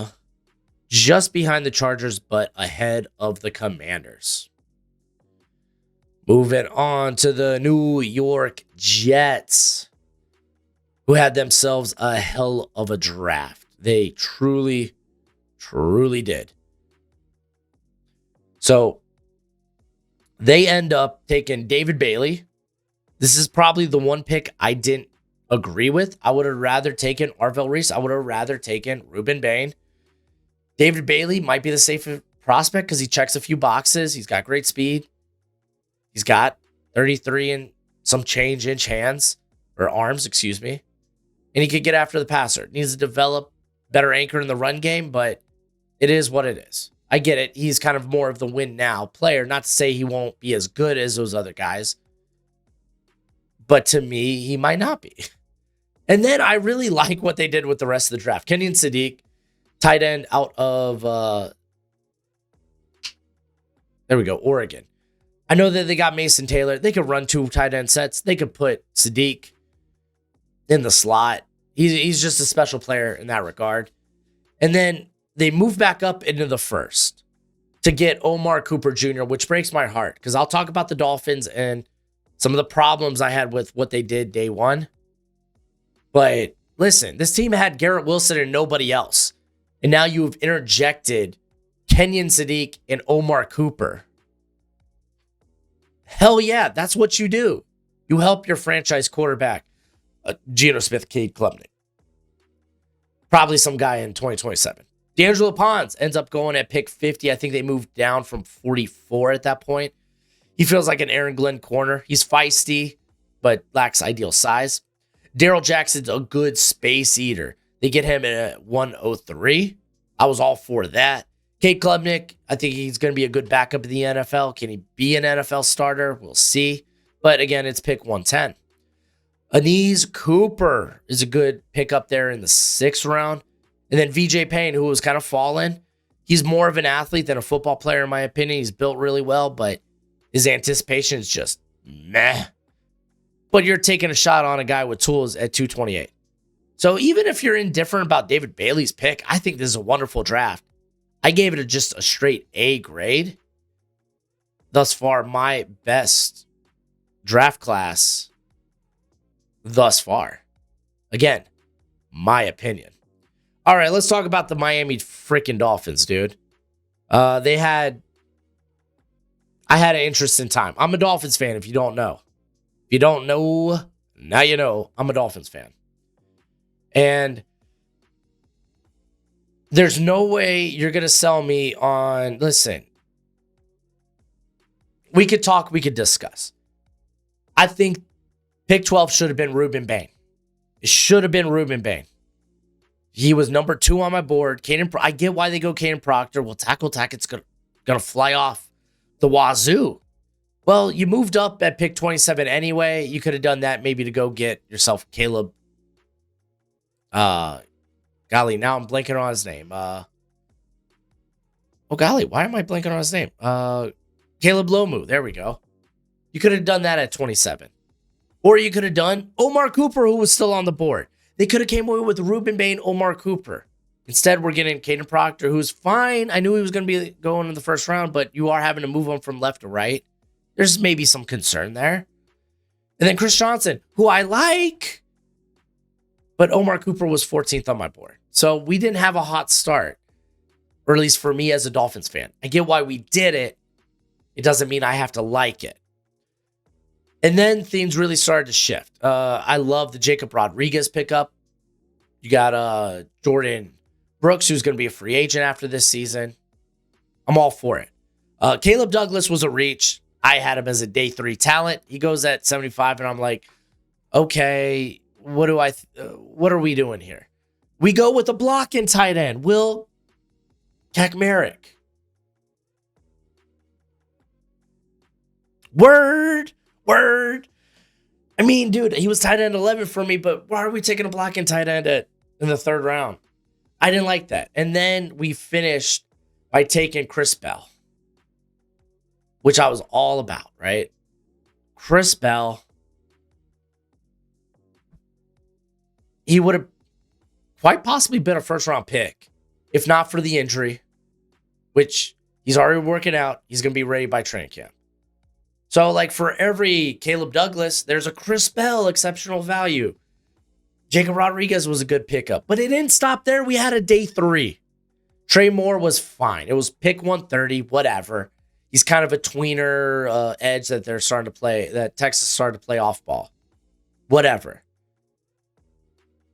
just behind the Chargers, but ahead of the Commanders. Moving on to the New York Jets, who had themselves a hell of a draft. They truly, truly did. So they end up taking David Bailey. This is probably the one pick I didn't agree with. I would have rather taken Arvell Reese. I would have rather taken Ruben Bain. David Bailey might be the safer prospect because he checks a few boxes. He's got great speed. He's got 33 and some change inch hands, or arms, excuse me. And he could get after the passer. Needs to develop better anchor in the run game, but it is what it is. I get it. He's kind of more of the win now player. Not to say he won't be as good as those other guys, but to me, he might not be. And then I really like what they did with the rest of the draft. Kenyon Sadiq, tight end out of, Oregon. I know that they got Mason Taylor. They could run 2 tight end sets. They could put Sadiq in the slot. He's just a special player in that regard. And then they move back up into the first to get Omar Cooper Jr., which breaks my heart because I'll talk about the Dolphins and some of the problems I had with what they did day one. But listen, this team had Garrett Wilson and nobody else. And now you've interjected Kenyon Sadiq and Omar Cooper. Hell yeah, that's what you do. You help your franchise quarterback, Geno Smith, Cade Klubnik. Probably some guy in 2027. D'Angelo Pons ends up going at pick 50. I think they moved down from 44 at that point. He feels like an Aaron Glenn corner. He's feisty, but lacks ideal size. Darrell Jackson's a good space eater. They get him at 103. I was all for that. Cade Klubnik, I think he's going to be a good backup in the NFL. Can he be an NFL starter? We'll see. But again, it's pick 110. Anise Cooper is a good pick up there in the 6th round. And then VJ Payne, who was kind of fallen. He's more of an athlete than a football player, in my opinion. He's built really well, but his anticipation is just meh. But you're taking a shot on a guy with tools at 228. So even if you're indifferent about David Bailey's pick, I think this is a wonderful draft. I gave it just a straight A grade. Thus far, my best draft class thus far. Again, my opinion. All right, let's talk about the Miami freaking Dolphins, dude. I had an interesting time. I'm a Dolphins fan, if you don't know. If you don't know, now you know. I'm a Dolphins fan. And there's no way you're going to sell me on, listen, we could talk, we could discuss. I think pick 12 should have been Ruben Bain. It should have been Ruben Bain. He was number 2 on my board. I get why they go Caden Proctor. Well, tackle Tackett's going to fly off the wazoo. Well, you moved up at pick 27 anyway. You could have done that maybe to go get yourself Caleb. Golly, now I'm blanking on his name. Oh, golly, why am I blanking on his name? Caleb Lomu. There we go. You could have done that at 27. Or you could have done Omar Cooper, who was still on the board. They could have came away with Ruben Bain, Omar Cooper. Instead, we're getting Caden Proctor, who's fine. I knew he was going to be going in the first round, but you are having to move him from left to right. There's maybe some concern there. And then Chris Johnson, who I like, but Omar Cooper was 14th on my board. So we didn't have a hot start, or at least for me as a Dolphins fan. I get why we did it. It doesn't mean I have to like it. And then things really started to shift. I love the Jacob Rodriguez pickup. You got Jordan Brooks, who's going to be a free agent after this season. I'm all for it. Caleb Douglas was a reach. I had him as a day 3 talent. He goes at 75, and I'm like, okay, what are we doing here? We go with a blocking tight end, Will Kakmarek. Word. I mean, dude, he was tight end 11 for me, but why are we taking a blocking tight end in the 3rd round? I didn't like that. And then we finished by taking Chris Bell, which I was all about, right? Chris Bell, he would have quite possibly been a 1st round pick if not for the injury. which he's already working out. He's going to be ready by training camp. So, like, for every Caleb Douglas, there's a Chris Bell exceptional value. Jacob Rodriguez was a good pickup, but it didn't stop there. We had a day 3. Trey Moore was fine. It was pick 130, whatever. He's kind of a tweener edge that they're starting to play, that Texas started to play off ball. Whatever.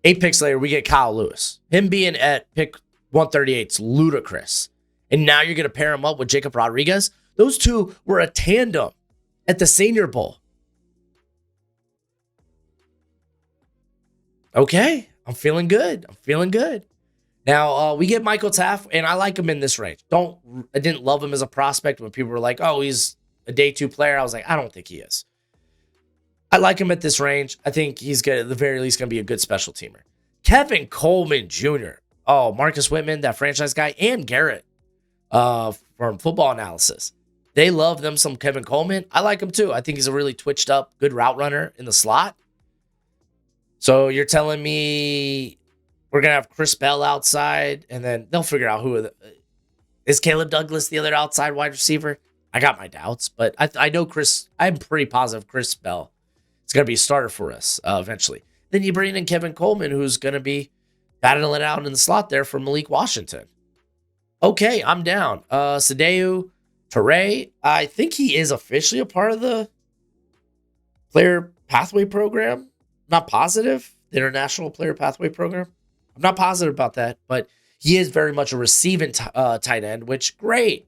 8 picks later, we get Kyle Lewis. Him being at pick 138 is ludicrous. And now you're going to pair him up with Jacob Rodriguez? Those two were a tandem at the Senior Bowl. Okay, I'm feeling good. Now, we get Michael Taft, and I like him in this range. I didn't love him as a prospect when people were like, oh, he's a day 2 player. I was like, I don't think he is. I like him at this range. I think he's good, at the very least, going to be a good special teamer. Kevin Coleman Jr. Oh, Marcus Whitman, that franchise guy, and Garrett from Football Analysis. They love them some Kevin Coleman. I like him too. I think he's a really twitched up, good route runner in the slot. So you're telling me we're going to have Chris Bell outside, and then they'll figure out is Caleb Douglas the other outside wide receiver? I got my doubts, but I know I'm pretty positive Chris Bell is going to be a starter for us eventually. Then you bring in Kevin Coleman, who's going to be battling it out in the slot there for Malik Washington. Okay, I'm down. Sadeu Toure, I think he is officially a part of the player pathway program. Not positive. The International Player Pathway Program. I'm not positive about that, but he is very much a receiving tight end, which great.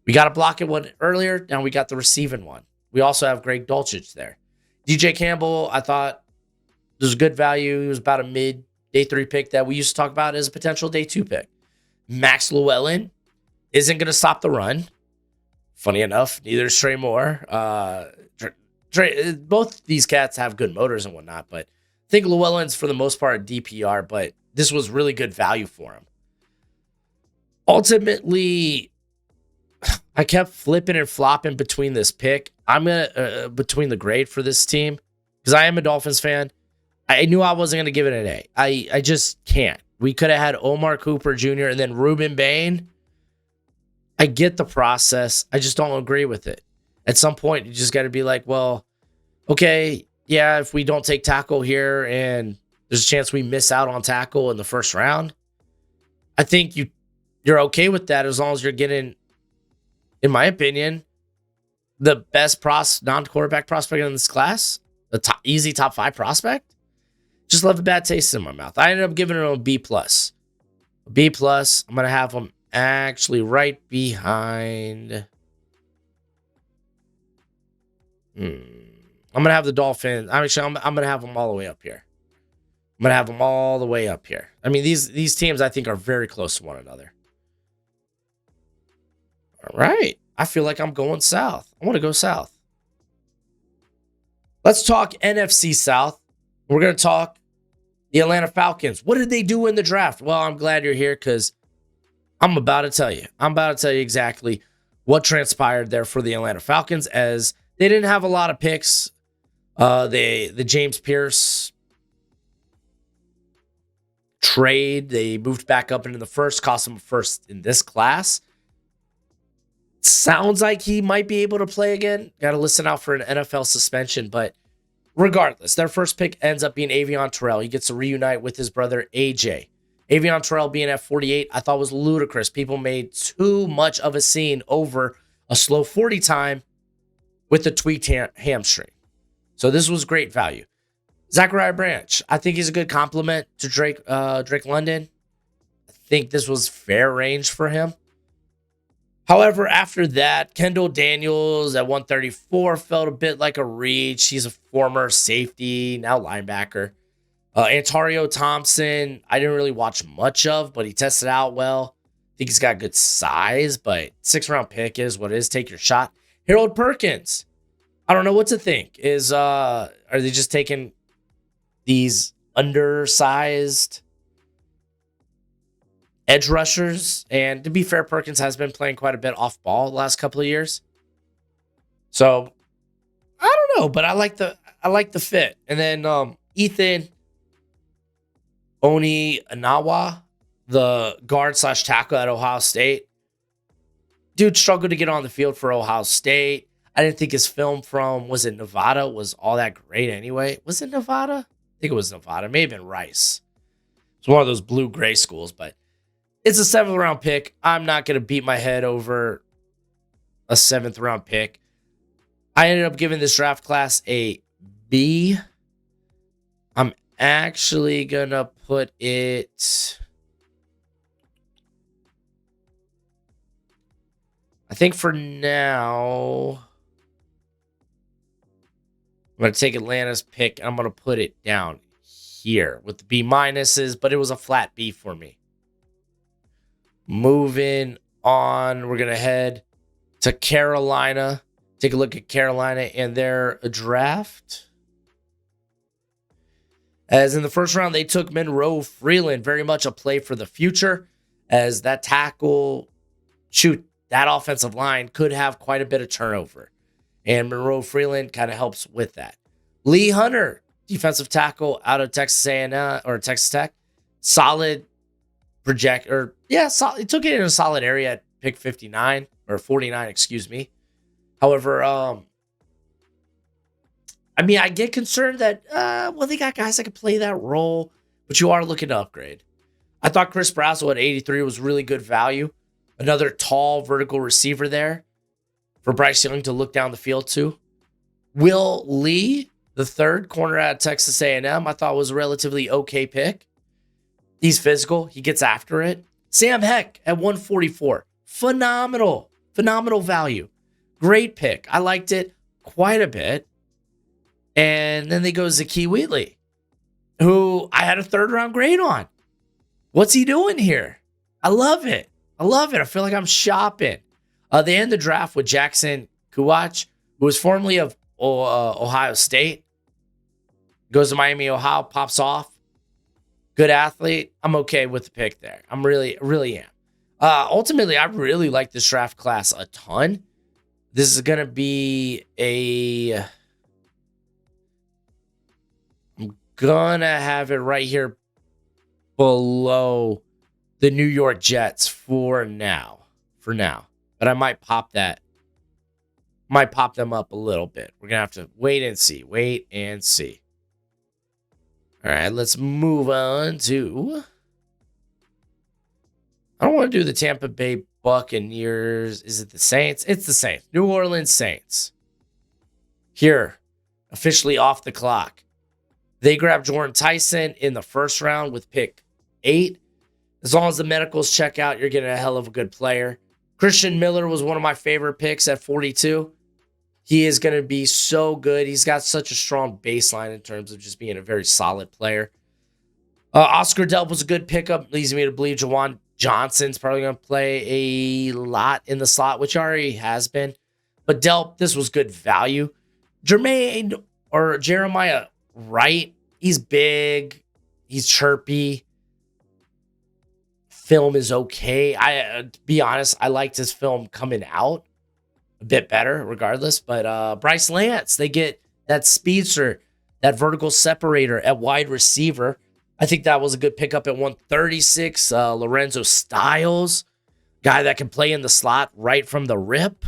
We got a blocking one earlier. Now we got the receiving one. We also have Greg Dulcich there. DJ Campbell, I thought was good value. He was about a mid day 3 pick that we used to talk about as a potential day 2 pick. Max Llewellyn isn't going to stop the run. Funny enough, neither is Trey Moore. Both these cats have good motors and whatnot, but I think Llewellyn's for the most part a DPR, but this was really good value for him. Ultimately, I kept flipping and flopping between this pick. Between the grade for this team, because I am a Dolphins fan. I knew I wasn't going to give it an A. I just can't. We could have had Omar Cooper Jr. and then Ruben Bain. I get the process. I just don't agree with it. At some point, you just got to be like, well, okay, yeah, if we don't take tackle here and there's a chance we miss out on tackle in the first round, I think you're okay with that as long as you're getting, in my opinion, the best non-quarterback prospect in this class, easy top 5 prospect. Just left a bad taste in my mouth. I ended up giving it a B+. A B+. I'm going to have them actually right behind. I'm going to have the Dolphins. I'm going to have them all the way up here. I mean, these teams, I think, are very close to one another. All right. I feel like I'm going south. I want to go south. Let's talk NFC South. We're going to talk the Atlanta Falcons. What did they do in the draft? Well, I'm glad you're here because I'm about to tell you. I'm about to tell you exactly what transpired there for the Atlanta Falcons, as they didn't have a lot of picks. The James Pierce trade, they moved back up into the first, cost them a first in this class. Sounds like he might be able to play again. Got to listen out for an NFL suspension, but regardless, their first pick ends up being Avion Terrell. He gets to reunite with his brother AJ. Avion Terrell being at 48, I thought was ludicrous. People made too much of a scene over a slow 40 time with the tweaked hamstring. So this was great value. Zachariah Branch, I think he's a good compliment to Drake London. I think this was fair range for him. However, after that, Kendall Daniels at 134 felt a bit like a reach. He's a former safety, now linebacker. Antario Thompson, I didn't really watch much of, but he tested out well. I think he's got good size, but 6th-round pick is what it is. Take your shot. Harold Perkins, I don't know what to think. Are they just taking these undersized edge rushers? And to be fair, Perkins has been playing quite a bit off ball the last couple of years. So I don't know, but I like the fit. And then Ethan Oni Anawa, the guard / tackle at Ohio State. Dude struggled to get on the field for Ohio State. I didn't think his film from, was it Nevada, was all that great anyway. Was it Nevada? I think it was Nevada. May have been Rice. It's one of those blue-gray schools, but it's a 7th-round pick. I'm not going to beat my head over a 7th-round pick. I ended up giving this draft class a B. I'm actually going to put it... I think for now, I'm going to take Atlanta's pick, and I'm going to put it down here with the B minuses, but it was a flat B for me. Moving on, we're going to head to Carolina. Take a look at Carolina and their draft. As in the first round, they took Monroe Freeland, very much a play for the future, as that tackle, that offensive line could have quite a bit of turnover. And Monroe Freeland kind of helps with that. Lee Hunter, defensive tackle out of Texas A&M or Texas Tech. Solid project, he took it in a solid area at pick 59 or 49, excuse me. However, I get concerned that, they got guys that can play that role, but you are looking to upgrade. I thought Chris Brazzell at 83 was really good value. Another tall vertical receiver there for Bryce Young to look down the field to. Will Lee, the third corner out of Texas A&M, I thought was a relatively okay pick. He's physical. He gets after it. Sam Heck at 144. Phenomenal value. Great pick. I liked it quite a bit. And then they go Zakee Wheatley, who I had a 3rd-round grade on. What's he doing here? I love it. I feel like I'm shopping. They end the draft with Jackson Kuwach, who was formerly of Ohio State. Goes to Miami, Ohio, pops off. Good athlete. I'm okay with the pick there. I'm really am. Ultimately, I really like this draft class a ton. This is going to be I'm going to have it right here below the New York Jets for now. But I might pop them up a little bit. We're going to have to wait and see. All right, let's move on to... I don't want to do the Tampa Bay Buccaneers. Is it the Saints? It's the Saints. New Orleans Saints. Here, officially off the clock. They grabbed Jordan Tyson in the 1st round with pick 8. As long as the medicals check out, you're getting a hell of a good player. Christian Miller was one of my favorite picks at 42. He is going to be so good. He's got such a strong baseline in terms of just being a very solid player. Oscar Delp was a good pickup. Leads me to believe Jawan Johnson's probably going to play a lot in the slot, which already has been. But Delp, this was good value. Jeremiah Wright, he's big. He's chirpy. Film is okay. To be honest, I liked his film coming out a bit better regardless. But Bryce Lance, they get that speedster, that vertical separator at wide receiver. I think that was a good pickup at 136. Lorenzo Styles, guy that can play in the slot right from the rip,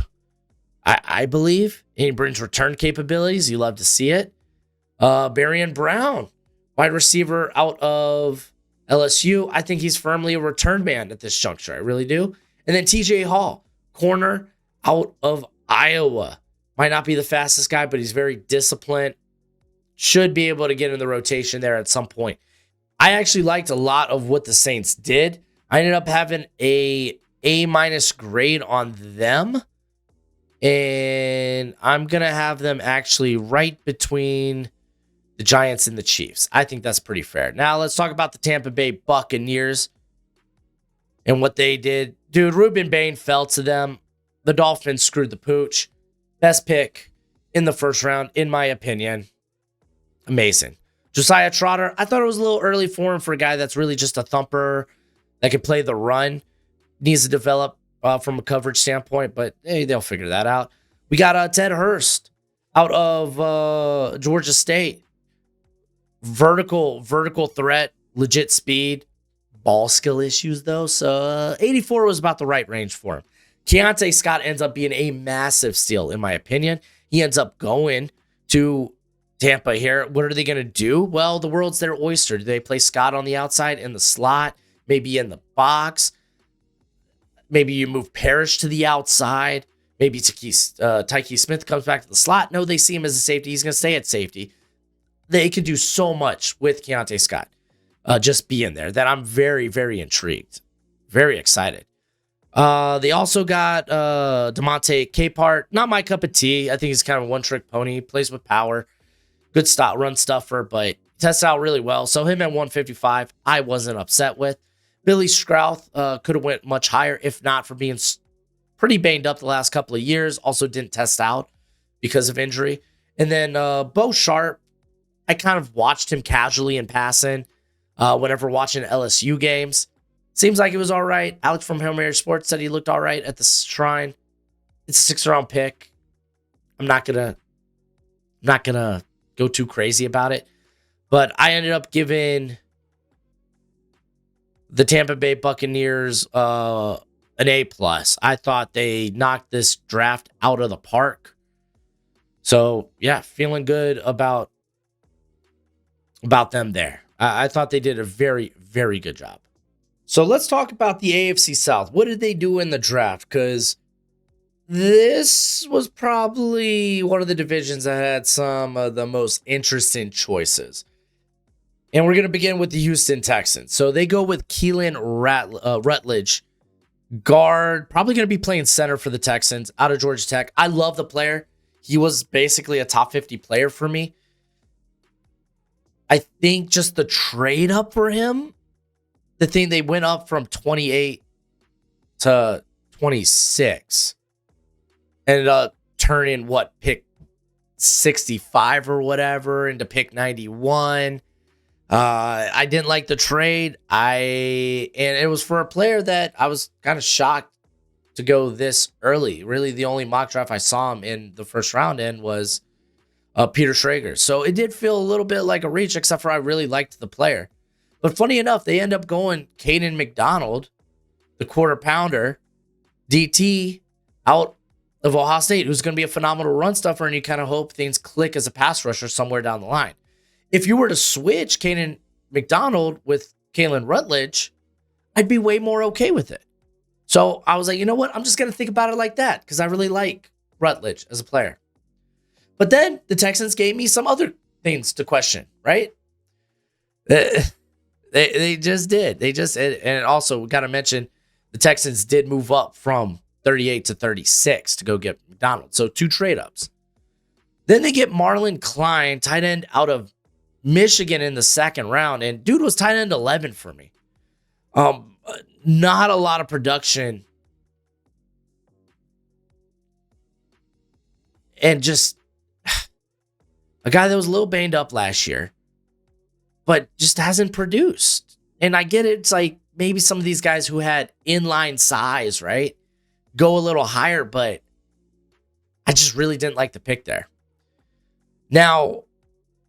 I believe. He brings return capabilities. You love to see it. Barian Brown, wide receiver out of LSU. I think he's firmly a return man at this juncture. I really do. And then TJ Hall, corner out of Iowa. Might not be the fastest guy, but he's very disciplined. Should be able to get in the rotation there at some point. I actually liked a lot of what the Saints did. I ended up having a A- grade on them. And I'm going to have them actually right between the Giants and the Chiefs. I think that's pretty fair. Now let's talk about the Tampa Bay Buccaneers and what they did. Dude, Ruben Bain fell to them. The Dolphins screwed the pooch. Best pick in the 1st round, in my opinion. Amazing. Josiah Trotter, I thought it was a little early for him for a guy that's really just a thumper that can play the run. Needs to develop from a coverage standpoint, but hey, they'll figure that out. We got Ted Hurst out of Georgia State. Vertical threat, legit speed. Ball skill issues, though. So 84 was about the right range for him. Keontae Scott ends up being a massive steal, in my opinion. He ends up going to Tampa here. What are they going to do? Well, the world's their oyster. Do they play Scott on the outside in the slot, maybe in the box? Maybe you move Parrish to the outside. Maybe Tyke Smith comes back to the slot. No, they see him as a safety. He's going to stay at safety. They can do so much with Keontae Scott just being there that I'm very, very intrigued. Very excited. They also got DeMonte Capehart. Not my cup of tea. I think he's kind of a one-trick pony. He plays with power. Good stop, run stuffer, but tests out really well. So him at 155, I wasn't upset with. Billy Scrouth could have went much higher if not for being pretty banged up the last couple of years. Also didn't test out because of injury. And then Bo Sharp, I kind of watched him casually in passing whenever watching LSU games. Seems like it was all right. Alex from Hail Mary Sports said he looked all right at the Shrine. It's a 6th-round pick. I'm not gonna go too crazy about it. But I ended up giving the Tampa Bay Buccaneers an A+. I thought they knocked this draft out of the park. So, yeah, feeling good about them there. I thought they did a very, very good job. So let's talk about the AFC South. What did they do in the draft? Because this was probably one of the divisions that had some of the most interesting choices. And we're going to begin with the Houston Texans. So they go with Keelan Rutledge, guard, probably going to be playing center for the Texans out of Georgia Tech. I love the player. He was basically a top 50 player for me. I think just the trade up for him, the thing they went up from 28 to 26, ended up turning pick 65 or whatever into pick 91. I didn't like the trade. And it was for a player that I was kind of shocked to go this early. Really, the only mock draft I saw him in the first round in was Peter Schrager. So it did feel a little bit like a reach, except for I really liked the player. But funny enough, they end up going Caden McDonald, the quarter pounder, DT, out of Ohio State, who's going to be a phenomenal run stuffer, and you kind of hope things click as a pass rusher somewhere down the line. If you were to switch Caden McDonald with Keelan Rutledge, I'd be way more okay with it. So I was like, you know what? I'm just going to think about it like that because I really like Rutledge as a player. But then the Texans gave me some other things to question, right? They just did. And also we got to mention the Texans did move up from 38 to 36 to go get McDonald. So 2 trade-ups. Then they get Marlon Klein, tight end out of Michigan in the 2nd round. And dude was tight end 11 for me. Not a lot of production. And just a guy that was a little banged up last year, but just hasn't produced. And I get it. It's like maybe some of these guys who had inline size, right, go a little higher, but I just really didn't like the pick there. Now,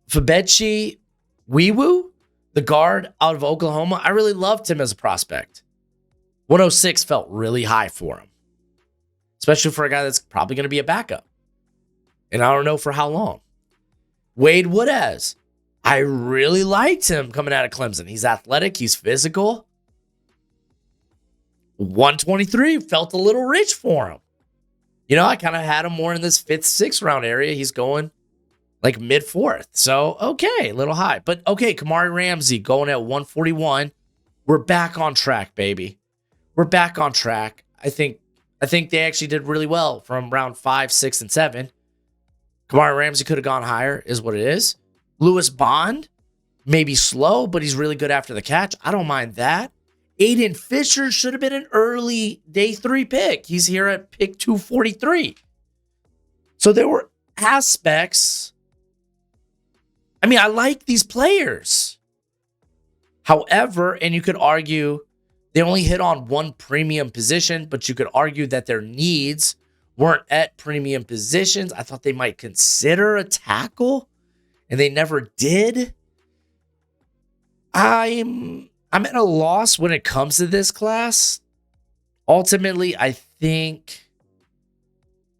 Fabechi Wiwu, the guard out of Oklahoma, I really loved him as a prospect. 106 felt really high for him, especially for a guy that's probably going to be a backup. And I don't know for how long. Wade Woodaz, I really liked him coming out of Clemson. He's athletic. He's physical. 123 felt a little rich for him. You know, I kind of had him more in this 5th, 6th round area. He's going like mid-4th. So, okay, a little high. But, okay, Kamari Ramsey going at 141. We're back on track, baby. We're back on track. I think they actually did really well from round 5, 6, and 7. Kamari Ramsey could have gone higher, is what it is. Lewis Bond, maybe slow, but he's really good after the catch. I don't mind that. Aiden Fisher should have been an early day 3 pick. He's here at pick 243. So there were aspects. I mean, I like these players. However, and you could argue they only hit on one premium position, but you could argue that their needs weren't at premium positions. I thought they might consider a tackle, and they never did. I'm at a loss when it comes to this class. Ultimately, I think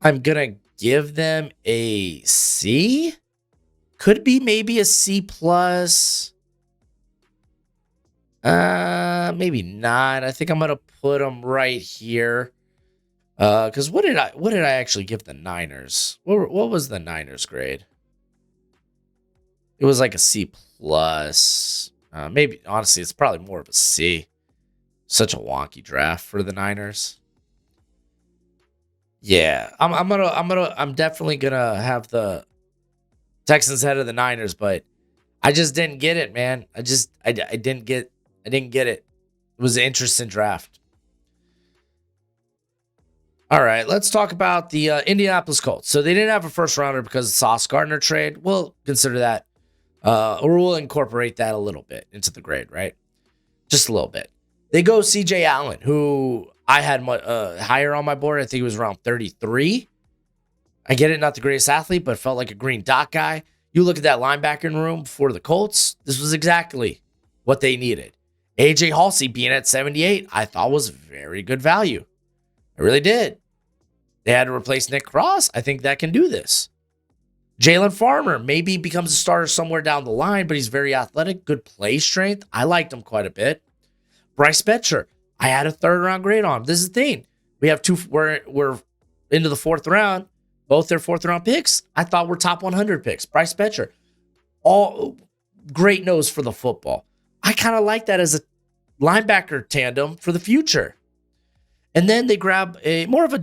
I'm going to give them a C. Could be maybe a C plus. Maybe not. I think I'm going to put them right here. Because what did I actually give the Niners? What was the Niners grade? It was like a C plus. Maybe honestly, it's probably more of a C. Such a wonky draft for the Niners. Yeah, I'm definitely gonna have the Texans ahead of the Niners, but I just didn't get it, man. I didn't get it. It was an interesting draft. All right, let's talk about the Indianapolis Colts. So they didn't have a first rounder because of the Sauce Gardner trade. We'll consider that, or we'll incorporate that a little bit into the grade, right? Just a little bit. They go C.J. Allen, who I had higher on my board. I think he was around 33. I get it, not the greatest athlete, but felt like a green dot guy. You look at that linebacker room for the Colts, this was exactly what they needed. A.J. Halsey being at 78, I thought was very good value. I really did. They had to replace Nick Cross. I think that can do this. Jalen Farmer maybe becomes a starter somewhere down the line, but he's very athletic, good play strength. I liked him quite a bit. Bryce Betcher, I had a third round grade on him. This is the thing. We have we're into the fourth round. Both their fourth round picks, I thought were top 100 picks. Bryce Betcher, all great nose for the football. I kind of like that as a linebacker tandem for the future. And then they grab a more of a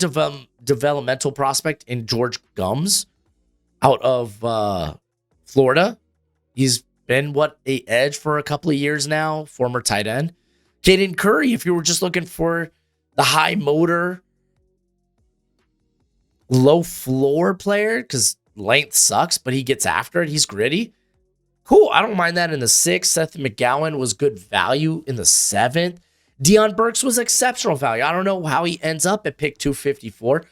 developmental prospect in George Gums out of Florida. He's been a edge for a couple of years now, former tight end. Caden Curry, if you were just looking for the high motor, low floor player, because length sucks, but he gets after it. He's gritty. Cool. I don't mind that in the 6th. Seth McGowan was good value in the 7th. Deion Burks was exceptional value. I don't know how he ends up at pick 254.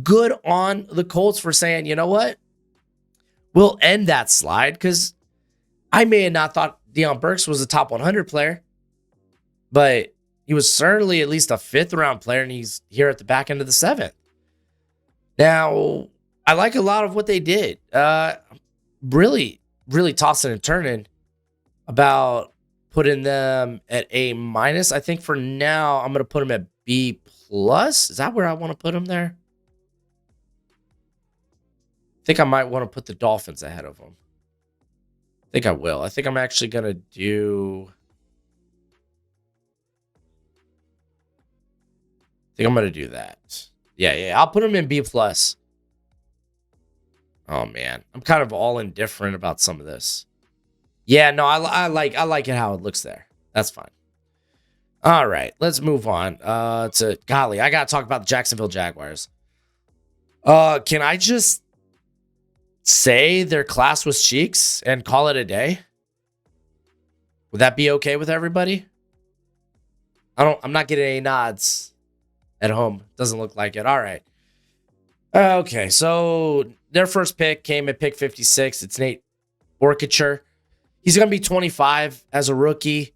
Good on the Colts for saying, you know what? We'll end that slide, because I may have not thought Deion Burks was a top 100 player, but he was certainly at least a 5th round player, and he's here at the back end of the 7th. Now, I like a lot of what they did. Really, really tossing and turning about putting them at A minus. I think for now, I'm going to put them at B plus. Is that where I want to put them there? I think I might want to put the Dolphins ahead of them. I think I will. I think I'm actually going to do... I think I'm going to do that. Yeah. I'll put them in B plus. Oh, man. I'm kind of all indifferent about some of this. Yeah, no, I like it how it looks there. That's fine. All right, let's move on to golly. I got to talk about the Jacksonville Jaguars. Can I just say their class was cheeks and call it a day? Would that be okay with everybody? I'm not getting any nods at home. Doesn't look like it. All right. Okay, so their first pick came at pick 56. It's Nate Borkacher. He's going to be 25 as a rookie.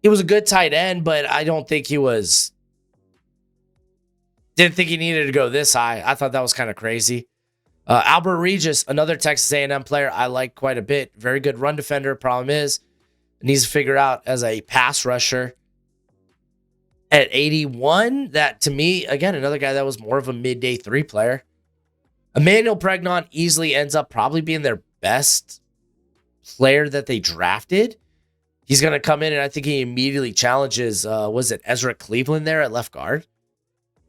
He was a good tight end, but I don't think he was... Didn't think he needed to go this high. I thought that was kind of crazy. Albert Regis, another Texas A&M player I like quite a bit. Very good run defender. Problem is, needs to figure out as a pass rusher. At 81, that to me, again, another guy that was more of a mid-day 3 player. Emmanuel Pregnon easily ends up probably being their best player that they drafted. He's going to come in, and I think he immediately challenges, was it Ezra Cleveland there at left guard?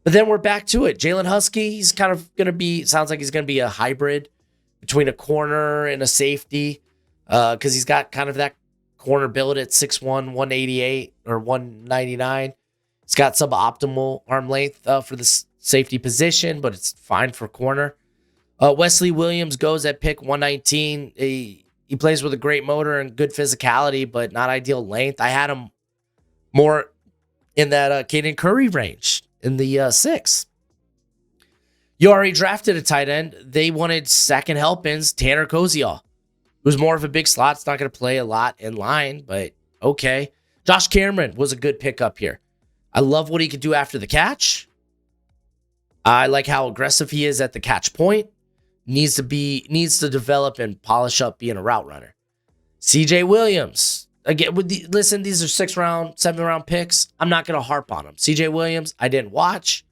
But then we're back to it. Jalen Husky, he's kind of going to be, sounds like he's going to be a hybrid between a corner and a safety, because he's got kind of that corner build at 6'1", 188 or 199. He's got suboptimal arm length for the safety position, but it's fine for corner. Wesley Williams goes at pick 119. He plays with a great motor and good physicality, but not ideal length. I had him more in that Caden Curry range in the 6th. You already drafted a tight end. They wanted second help-ins, Tanner Koziol, who's more of a big slot. It's not going to play a lot in line, but okay. Josh Cameron was a good pickup here. I love what he can do after the catch. I like how aggressive he is at the catch point. Needs to develop and polish up being a route runner. CJ Williams. Again, listen, these are 6th round, 7th round picks. I'm not going to harp on him. CJ Williams, I didn't watch.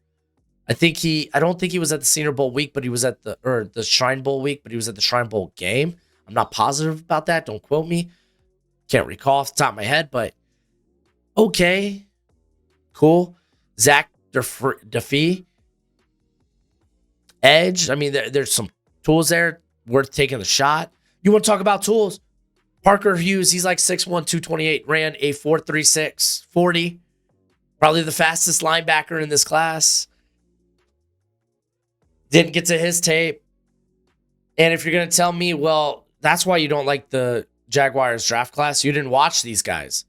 I don't think he was at the Senior Bowl week, but he was at the Shrine Bowl week, but he was at the Shrine Bowl game. I'm not positive about that. Don't quote me. Can't recall off the top of my head, but okay. Cool. Zach Defee. Edge. I mean, there's some tools there worth taking the shot. You want to talk about tools? Parker Hughes, he's like 6'1", 228, ran a 4.36 40. Probably the fastest linebacker in this class. Didn't get to his tape. And if you're going to tell me, well, that's why you don't like the Jaguars draft class, you didn't watch these guys.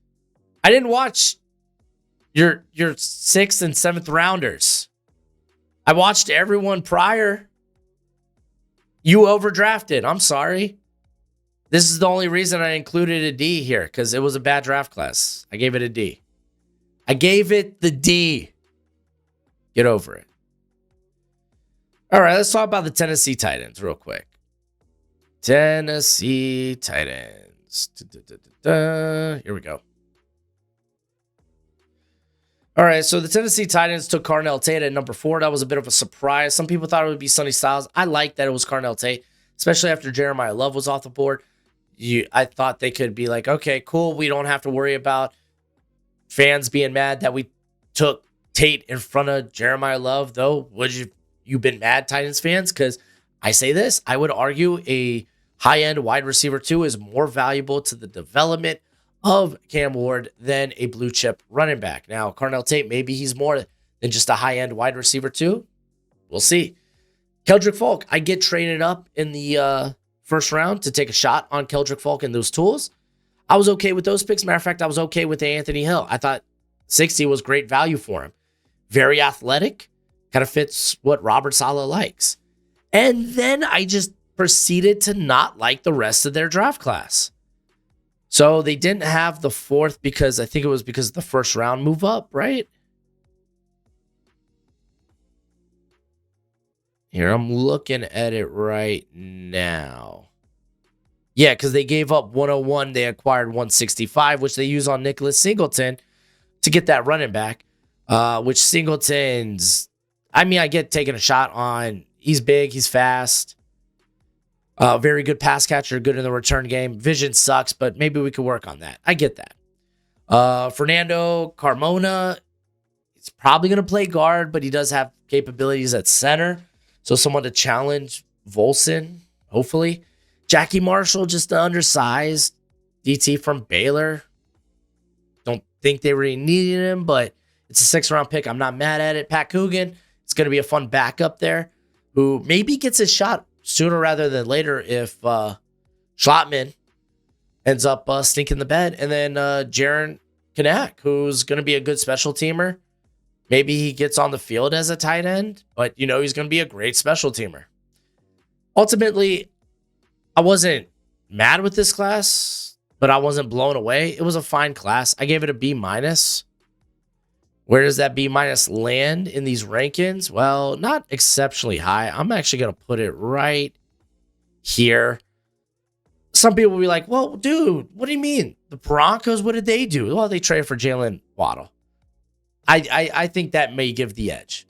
I didn't watch your 6th and 7th rounders. I watched everyone prior. You overdrafted. I'm sorry. This is the only reason I included a D here, because it was a bad draft class. I gave it a D. I gave it the D. Get over it. All right, let's talk about the Tennessee Titans real quick. Tennessee Titans. Here we go. All right, so the Tennessee Titans took Carnell Tate at number 4. That was a bit of a surprise. Some people thought it would be Sonny Styles. I like that it was Carnell Tate, especially after Jeremiah Love was off the board. I thought they could be like, okay, cool. We don't have to worry about fans being mad that we took Tate in front of Jeremiah Love, though. Would you been mad, Titans fans? Because I say this, I would argue a high-end wide receiver 2 is more valuable to the development of Cam Ward than a blue chip running back. Now, Carnell Tate, maybe he's more than just a high-end wide receiver 2. We'll see. Keldrick Falk, I get traded up in the first round to take a shot on Keldrick Falk and those tools. I was okay with those picks. Matter of fact, I was okay with Anthony Hill. I thought 60 was great value for him. Very athletic. Kind of fits what Robert Saleh likes. And then I just proceeded to not like the rest of their draft class. So they didn't have the 4th because I think it was because of the first round move up, right? Here, I'm looking at it right now. Yeah, because they gave up 101. They acquired 165, which they use on Nicholas Singleton to get that running back, which Singleton's, I mean, I get taking a shot on. He's big. He's fast. Very good pass catcher, good in the return game. Vision sucks, but maybe we could work on that. I get that. Fernando Carmona, he's probably going to play guard, but he does have capabilities at center. So someone to challenge Volson, hopefully. Jackie Marshall, just the undersized DT from Baylor. Don't think they really needed him, but it's a 6th round pick. I'm not mad at it. Pat Coogan, it's going to be a fun backup there who maybe gets his shot sooner rather than later if Schlottman ends up stinking the bed. And then Jaron Kanak, who's going to be a good special teamer. Maybe he gets on the field as a tight end, but he's going to be a great special teamer. Ultimately, I wasn't mad with this class, but I wasn't blown away. It was a fine class. I gave it a B-. Where does that B- land in these rankings? Well, not exceptionally high. I'm actually going to put it right here. Some people will be like, well, dude, what do you mean? The Broncos, what did they do? Well, they traded for Jalen Waddle. I think that may give the edge.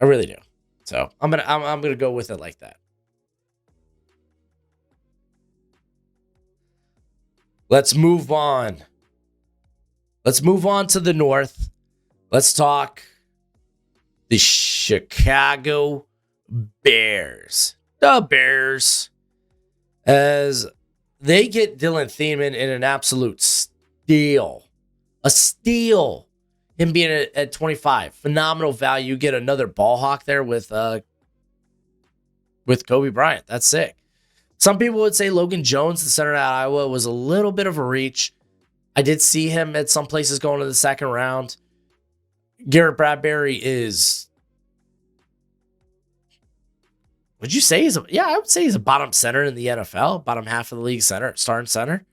I really do. So I'm gonna go with it like that. Let's move on. Let's move on to the North. Let's talk the Chicago Bears. The Bears, as they get Dylan Thiemann in an absolute steal. A steal. Him being at 25. Phenomenal value. You get another ball hawk there with Kobe Bryant. That's sick. Some people would say Logan Jones, the center at Iowa, was a little bit of a reach. I did see him at some places going to the 2nd round. Garrett Bradbury is... Would you say he's I would say he's a bottom center in the NFL. Bottom half of the league center, starting center.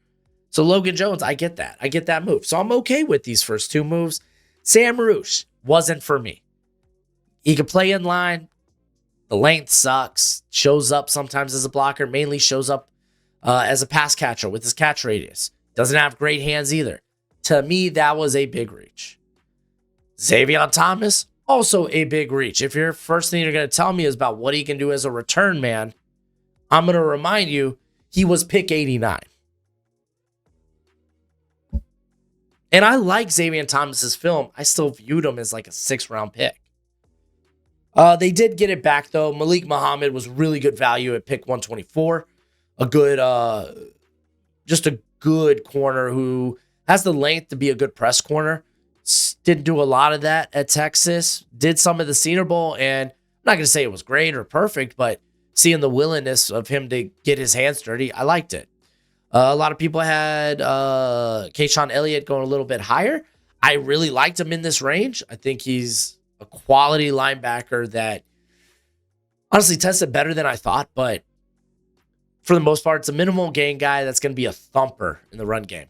So Logan Jones, I get that. I get that move. So I'm okay with these first 2 moves. Sam Roosh wasn't for me. He could play in line. The length sucks. Shows up sometimes as a blocker. Mainly shows up as a pass catcher with his catch radius. Doesn't have great hands either. To me, that was a big reach. Xavier Thomas, also a big reach. If your first thing you're going to tell me is about what he can do as a return man, I'm going to remind you, he was pick 89. And I like Xavier Thomas's film. I still viewed him as like a 6th-round pick. They did get it back, though. Malik Muhammad was really good value at pick 124. A good, just a good corner who has the length to be a good press corner. Didn't do a lot of that at Texas. Did some of the Senior Bowl, and I'm not going to say it was great or perfect, but seeing the willingness of him to get his hands dirty, I liked it. A lot of people had Kayshawn Elliott going a little bit higher. I really liked him in this range. I think he's a quality linebacker that honestly tested better than I thought, but for the most part, it's a minimal gain guy that's going to be a thumper in the run game.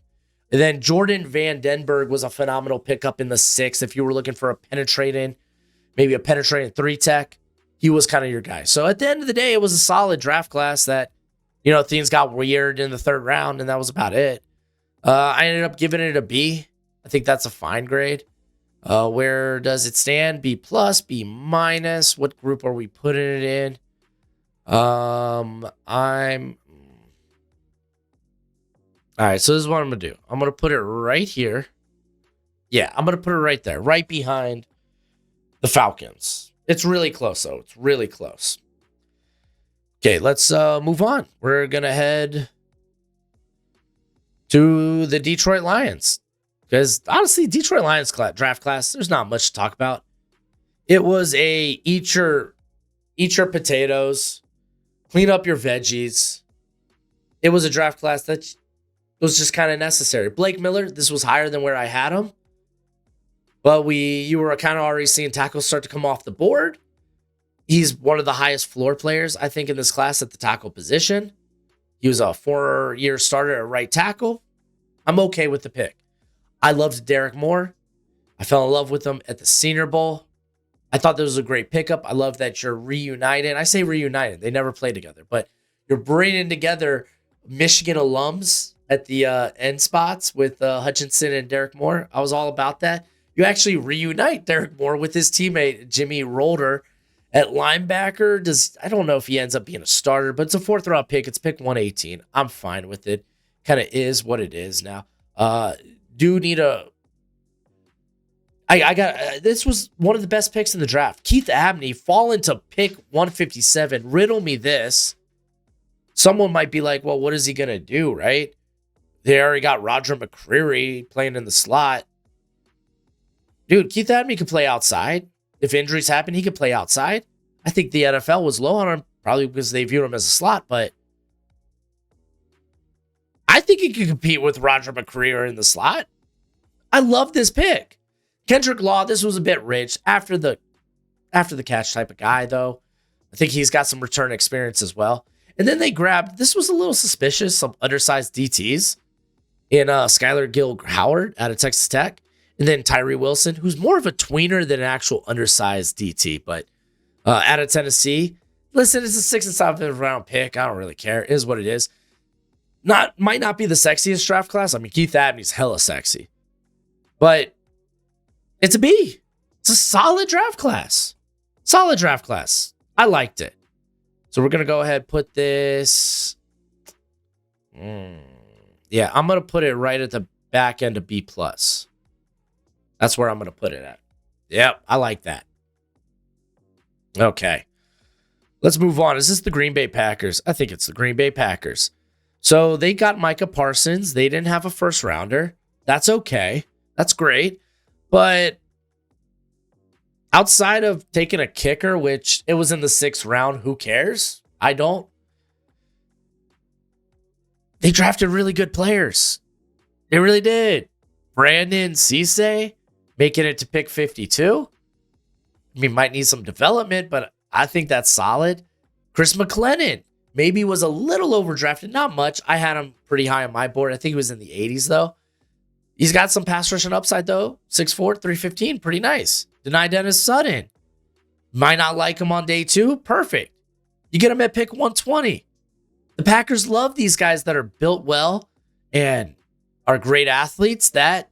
And then Jordan Van Den Berg was a phenomenal pickup in the 6th. If you were looking for maybe a penetrating 3-tech, he was kind of your guy. So at the end of the day, it was a solid draft class that, things got weird in the 3rd round, and that was about it. I ended up giving it a B. I think that's a fine grade. Where does it stand? B+, B-. What group are we putting it in? All right, so this is what I'm going to do. I'm going to put it right here. Yeah, I'm going to put it right there, right behind the Falcons. It's really close, though. It's really close. Okay, let's move on. We're going to head to the Detroit Lions. Because, honestly, Detroit Lions draft class, there's not much to talk about. It was a eat your potatoes, clean up your veggies. It was a draft class that was just kind of necessary. Blake Miller, this was higher than where I had him. But you were kind of already seeing tackles start to come off the board. He's one of the highest floor players, I think, in this class at the tackle position. He was a 4-year starter at right tackle. I'm okay with the pick. I loved Derek Moore. I fell in love with him at the Senior Bowl. I thought this was a great pickup. I love that you're reunited. I say reunited. They never played together, but you're bringing together Michigan alums at the end spots with Hutchinson and Derek Moore. I was all about that. You actually reunite Derek Moore with his teammate Jimmy Rolder at linebacker. I don't know if he ends up being a starter, but it's a 4th-round pick. It's pick 118. I'm fine with it. Kind of is what it is now. Do need this was one of the best picks in the draft. Keith Abney falling to pick 157. Riddle me this. Someone might be like, well, what is he going to do, right? They already got Roger McCreary playing in the slot. Dude, Keith Abney could play outside. If injuries happen, he could play outside. I think the NFL was low on him, probably because they viewed him as a slot, but I think he could compete with Roger McCreary in the slot. I love this pick. Kendrick Law, this was a bit rich. After the catch type of guy, though. I think he's got some return experience as well. And then they grabbed, this was a little suspicious, some undersized DTs in Skylar Gill Howard out of Texas Tech. And then Tyree Wilson, who's more of a tweener than an actual undersized DT, but out of Tennessee. Listen, it's a 6th and 7th round pick. I don't really care. It is what it is. Might not be the sexiest draft class. I mean, Keith Abney's hella sexy. But it's a B. It's a solid draft class. Solid draft class. I liked it. So we're going to go ahead and put this. Yeah, I'm going to put it right at the back end of B+. That's where I'm going to put it at. Yep, I like that. Okay. Let's move on. Is this the Green Bay Packers? I think it's the Green Bay Packers. So they got Micah Parsons. They didn't have a 1st rounder. That's okay. That's great. But outside of taking a kicker, which it was in the 6th round, who cares? I don't. They drafted really good players. They really did. Brandon Cisse making it to pick 52. I mean, might need some development, but I think that's solid. Chris McLennan maybe was a little overdrafted, not much. I had him pretty high on my board. I think he was in the 80s, though. He's got some pass rushing upside, though. 6'4", 315, pretty nice. Denied Dennis Sutton. Might not like him on day 2. Perfect. You get him at pick 120. The Packers love these guys that are built well and are great athletes. That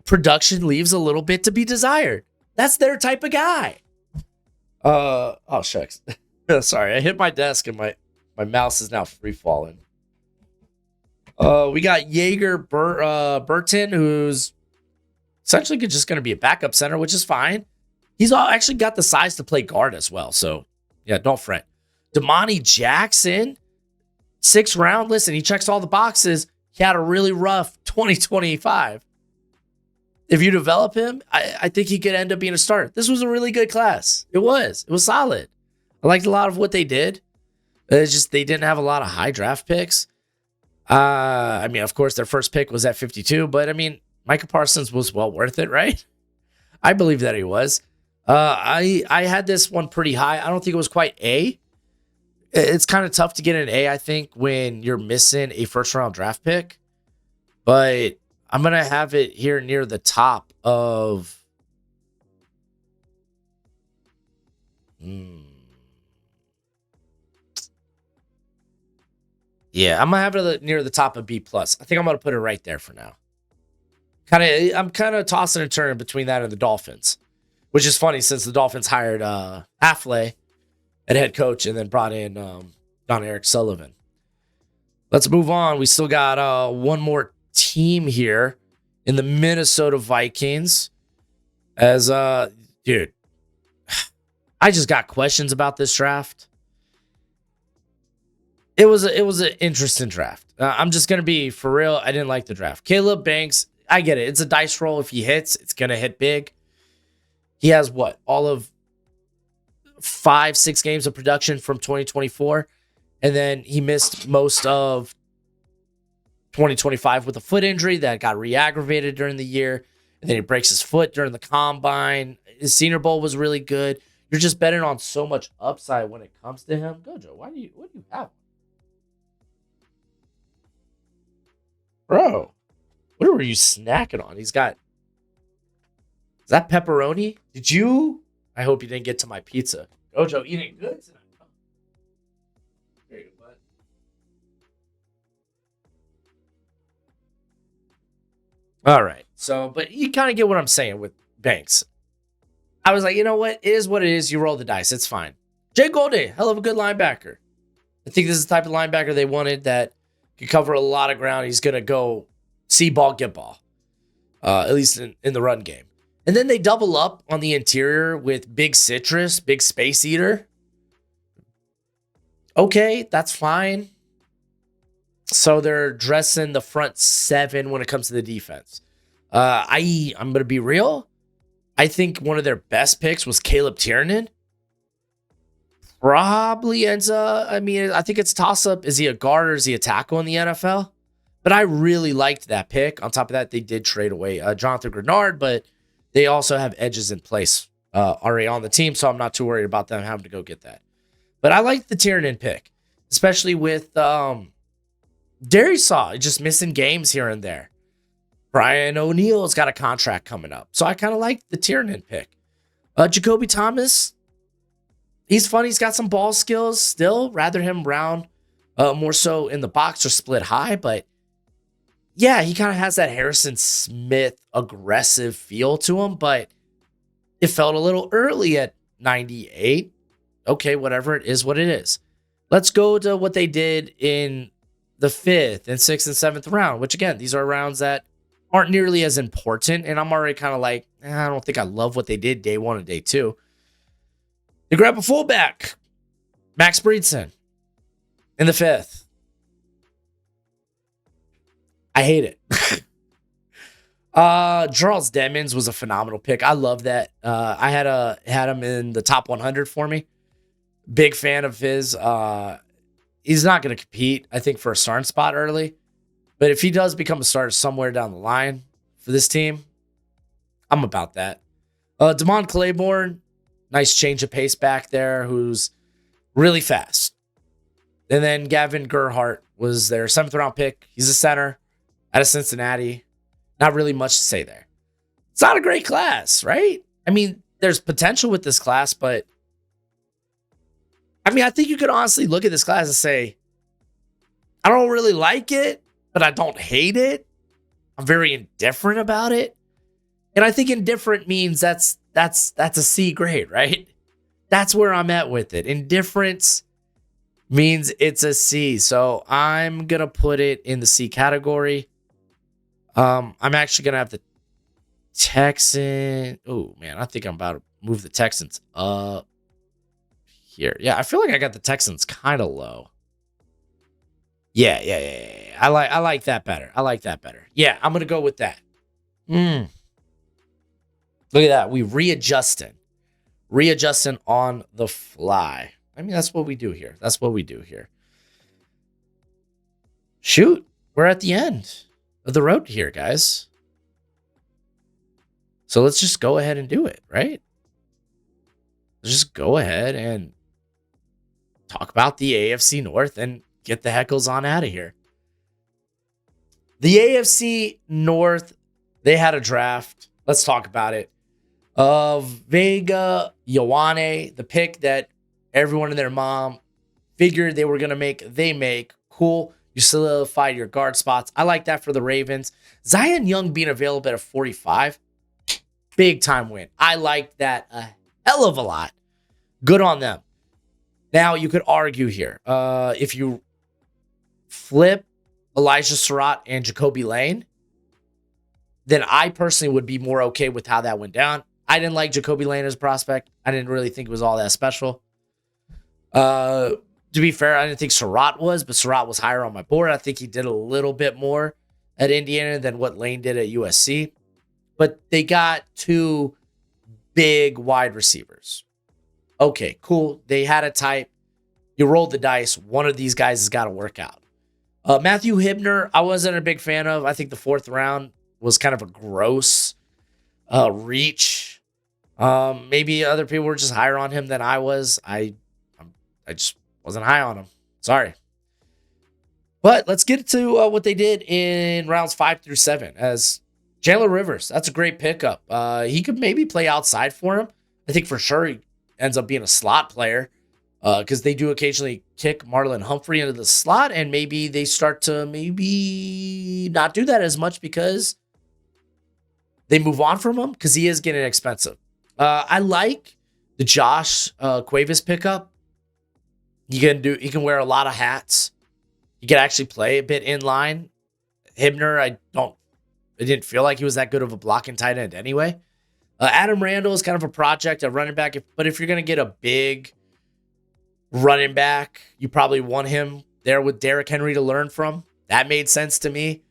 production leaves a little bit to be desired. That's their type of guy. Oh, shucks. Sorry, I hit my desk and my mouse is now free falling. We got Jaeger Burton, who's essentially just going to be a backup center, which is fine. He's actually got the size to play guard as well. So, yeah, don't fret. Damani Jackson, 6th round. Listen, he checks all the boxes. He had a really rough 2025. If you develop him, I think he could end up being a starter. This was a really good class. It was solid. I liked a lot of what they did. It's just they didn't have a lot of high draft picks. I mean, of course, their first pick was at 52, but I mean, Micah Parsons was well worth it, right? I believe that he was. I had this one pretty high. I don't think it was quite A. It's kind of tough to get an A, I think, when you're missing a first-round draft pick. But I'm going to have it here near the top of... Yeah, I'm going to have it near the top of B+. I think I'm going to put it right there for now. I'm kind of tossing and turning between that and the Dolphins, which is funny since the Dolphins hired Affley at head coach and then brought in Don Eric Sullivan. Let's move on. We still got one more team here in the Minnesota Vikings. As dude, I just got questions about this draft. It was an interesting draft. I'm just gonna be for real. I didn't like the draft. Caleb Banks, I get it. It's a dice roll. If he hits, it's gonna hit big. He has what? All of 5-6 games of production from 2024. And then he missed most of 2025 with a foot injury that got re-aggravated during the year. And then he breaks his foot during the combine. His Senior Bowl was really good. You're just betting on so much upside when it comes to him. Gojo, what do you have? Bro, what were you snacking on? Is that pepperoni? I hope you didn't get to my pizza. Gojo eating good tonight. There you go, bud. All right. So, but you kind of get what I'm saying with Banks. I was like, you know what? It is what it is. You roll the dice. It's fine. Jay Goldie, hell of a good linebacker. I think this is the type of linebacker they wanted that could cover a lot of ground. He's going to go see ball, get ball, at least in the run game. And then they double up on the interior with Big Citrus, Big Space Eater. Okay, that's fine. So they're dressing the front 7 when it comes to the defense. I'm going to be real. I think one of their best picks was Caleb Tiernan. Probably ends up, I think it's toss-up. Is he a guard or is he a tackle in the NFL? But I really liked that pick. On top of that, they did trade away Jonathan Grenard, but they also have edges in place already on the team, so I'm not too worried about them having to go get that. But I like the Tiernan pick, especially with Darisaw just missing games here and there. Brian O'Neill's got a contract coming up, so I kind of like the Tiernan pick. Jacoby Thomas, he's fun. He's got some ball skills still. Rather him round more so in the box or split high, but yeah, he kind of has that Harrison Smith aggressive feel to him, but it felt a little early at 98. Okay, whatever, it is what it is. Let's go to what they did in the 5th and 6th and 7th round, which again, these are rounds that aren't nearly as important, and I'm already kind of like, I don't think I love what they did day 1 and day 2. They grab a fullback, Max Breedson, in the 5th. I hate it. Charles Demons was a phenomenal pick. I love that. I had him in the top 100 for me. Big fan of his. He's not going to compete, I think, for a starting spot early. But if he does become a starter somewhere down the line for this team, I'm about that. Damon Claiborne, nice change of pace back there, who's really fast. And then Gavin Gerhardt was their 7th round pick. He's a center out of Cincinnati. Not really much to say there. It's not a great class, right? I mean, there's potential with this class, but I mean, I think you could honestly look at this class and say, I don't really like it, but I don't hate it. I'm very indifferent about it. And I think indifferent means that's a C grade, right? That's where I'm at with it. Indifference means it's a C. So I'm going to put it in the C category. I'm actually going to have the Texans. Oh, man, I think I'm about to move the Texans up here. Yeah, I feel like I got the Texans kind of low. Yeah. I like that better. Yeah, I'm going to go with that. Look at that. We readjusting on the fly. I mean, that's what we do here. Shoot, we're at the end of the road here, guys. So let's just go ahead and do it, right? Let's just go ahead and talk about the AFC North and get the heckles on out of here. The AFC North, they had a draft. Let's talk about it. Vega Ioane, the pick that everyone and their mom figured they were going to make, they make. Cool. You solidified your guard spots. I like that for the Ravens. Zion Young being available at 45, big time win. I like that a hell of a lot. Good on them. Now, you could argue here. If you flip Elijah Surratt and Jacoby Lane, then I personally would be more okay with how that went down. I didn't like Jacoby Lane as a prospect. I didn't really think it was all that special. To be fair, I didn't think Surratt was, but Surratt was higher on my board. I think he did a little bit more at Indiana than what Lane did at USC. But they got two big wide receivers. Okay, cool. They had a type. You rolled the dice. One of these guys has got to work out. Matthew Hibner, I wasn't a big fan of. I think the 4th round was kind of a gross reach. Maybe other people were just higher on him than I was. I just wasn't high on him. Sorry. But let's get to what they did in rounds 5 through 7. As Jalen Rivers, that's a great pickup. He could maybe play outside for him. I think for sure he ends up being a slot player because they do occasionally kick Marlon Humphrey into the slot, and maybe they start to maybe not do that as much because they move on from him because he is getting expensive. I like the Josh Cuevas pickup. He can wear a lot of hats. He can actually play a bit in line. Hibner, I didn't feel like he was that good of a blocking tight end anyway. Adam Randall is kind of a project, a running back. But if you're going to get a big running back, you probably want him there with Derrick Henry to learn from. That made sense to me.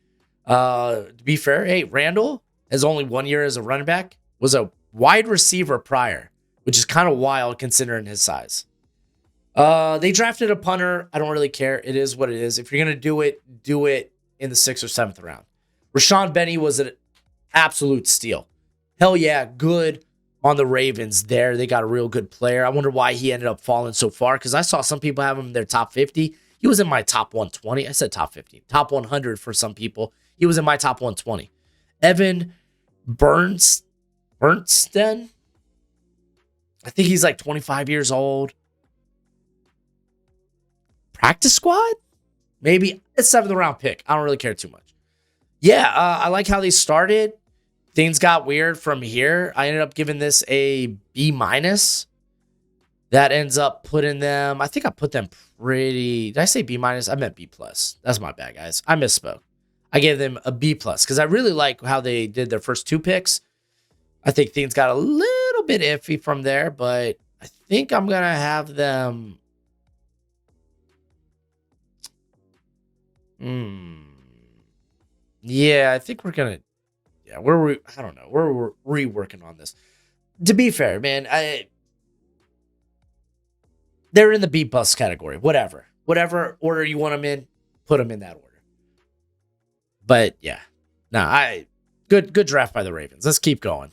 To be fair, hey, Randall has only 1 year as a running back, was a wide receiver prior, which is kind of wild considering his size. They drafted a punter. I don't really care. It is what it is. If you're going to do it in the 6th or 7th round. Rashawn Benny was an absolute steal. Hell yeah, good on the Ravens there. They got a real good player. I wonder why he ended up falling so far because I saw some people have him in their top 50. He was in my top 120. I said top 50. Top 100 for some people. He was in my top 120. Evan Bernstein. I think he's like 25 years old. Practice squad? Maybe. It's 7th round pick. I don't really care too much. Yeah, I like how they started. Things got weird from here. I ended up giving this a B-. That ends up putting them, I think I put them pretty, did I say B-? I meant B+. That's my bad, guys. I misspoke. I gave them a B+ because I really like how they did their first 2 picks. I think things got a little bit iffy from there, but I think I'm going to have them. Yeah, I think we're going to. Yeah, I don't know. We're reworking on this. To be fair, man, they're in the B+ category. Whatever order you want them in, put them in that order. But yeah, good draft by the Ravens. Let's keep going.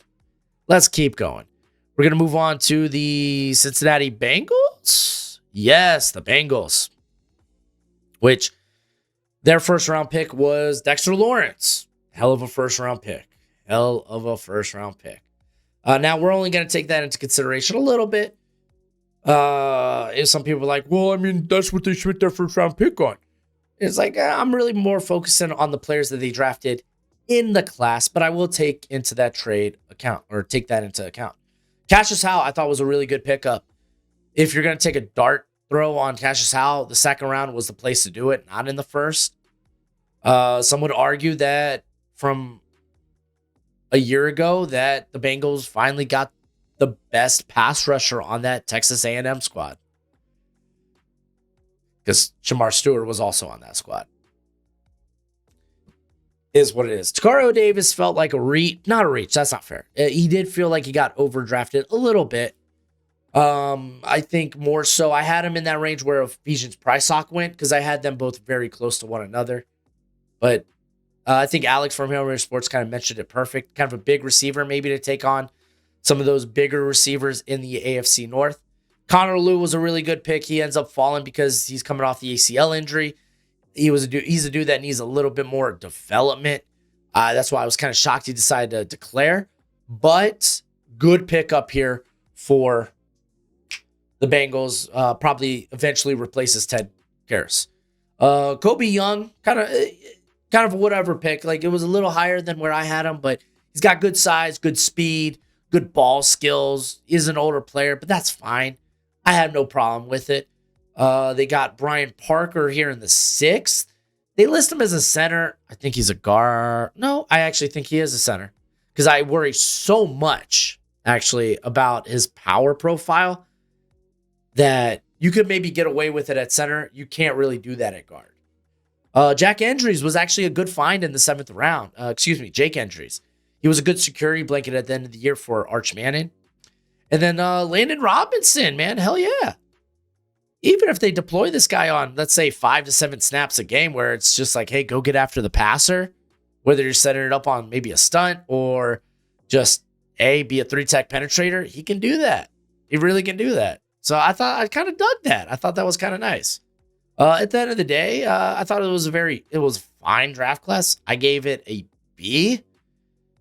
We're gonna move on to the Cincinnati Bengals. Yes, the Bengals, which their 1st round pick was Dexter Lawrence. Hell of a first round pick. Hell of a first round pick. Now we're only going to take that into consideration a little bit. If some people are like, well, I mean, that's what they spent their first round pick on. It's like, I'm really more focusing on the players that they drafted in the class, but I will take into that trade account or take that into account. Cassius Howe, I thought was a really good pickup. If you're going to take a dart throw on Cassius Howe, the second round was the place to do it, not in the first. Some would argue that from a year ago that the Bengals finally got the best pass rusher on that Texas A&M squad, because Shamar Stewart was also on that squad. Is what it is. Takario Davis felt like not a reach. That's not fair. He did feel like he got overdrafted a little bit. I think more so I had him in that range where Ephesians Prysock went, because I had them both very close to one another. But I think Alex from Hail Mary Sports kind of mentioned it perfect. Kind of a big receiver maybe to take on some of those bigger receivers in the AFC North. Connor Lew was a really good pick. He ends up falling because he's coming off the ACL injury. He's a dude that needs a little bit more development. That's why I was kind of shocked he decided to declare. But good pick up here for the Bengals. Probably eventually replaces Ted Karras. Kobe Young, kind of a whatever pick. Like, it was a little higher than where I had him, but he's got good size, good speed, good ball skills. He's an older player, but that's fine. I have no problem with it. They got Brian Parker here in the 6th. They list him as a center. I think he's a guard. No, I actually think he is a center, because I worry so much, actually, about his power profile that you could maybe get away with it at center. You can't really do that at guard. Jack Andrews was actually a good find in the 7th round. Jake Andrews. He was a good security blanket at the end of the year for Arch Manning. And then Landon Robinson, man, hell yeah. Even if they deploy this guy on, let's say, 5 to 7 snaps a game where it's just like, hey, go get after the passer, whether you're setting it up on maybe a stunt or just, be a 3-tech penetrator, he can do that. He really can do that. So I kind of dug that. I thought that was kind of nice. At the end of the day, I thought it was a fine draft class. I gave it a B.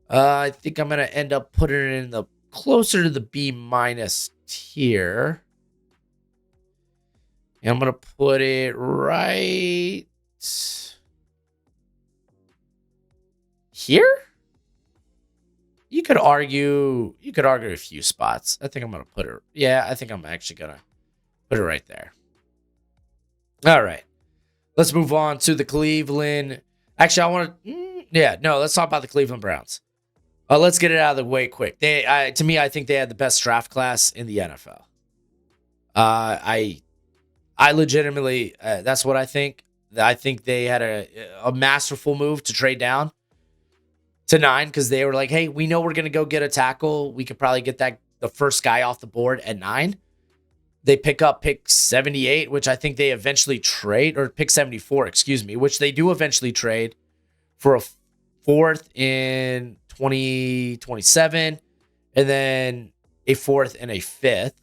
I think I'm going to end up putting it in the closer to the B- tier. And I'm going to put it right here. You could argue a few spots. I think I'm going to put it. Yeah, I think I'm actually going to put it right there. All right. Let's move on to the Cleveland. Actually, let's talk about the Cleveland Browns. Let's get it out of the way quick. To me, I think they had the best draft class in the NFL. I legitimately, that's what I think. I think they had a masterful move to trade down to 9, because they were like, hey, we know we're going to go get a tackle. We could probably get the first guy off the board at 9. They pick up pick 78, which I think they eventually trade, or pick 74, which they do eventually trade for a 4th in 2027, and then a 4th and a 5th.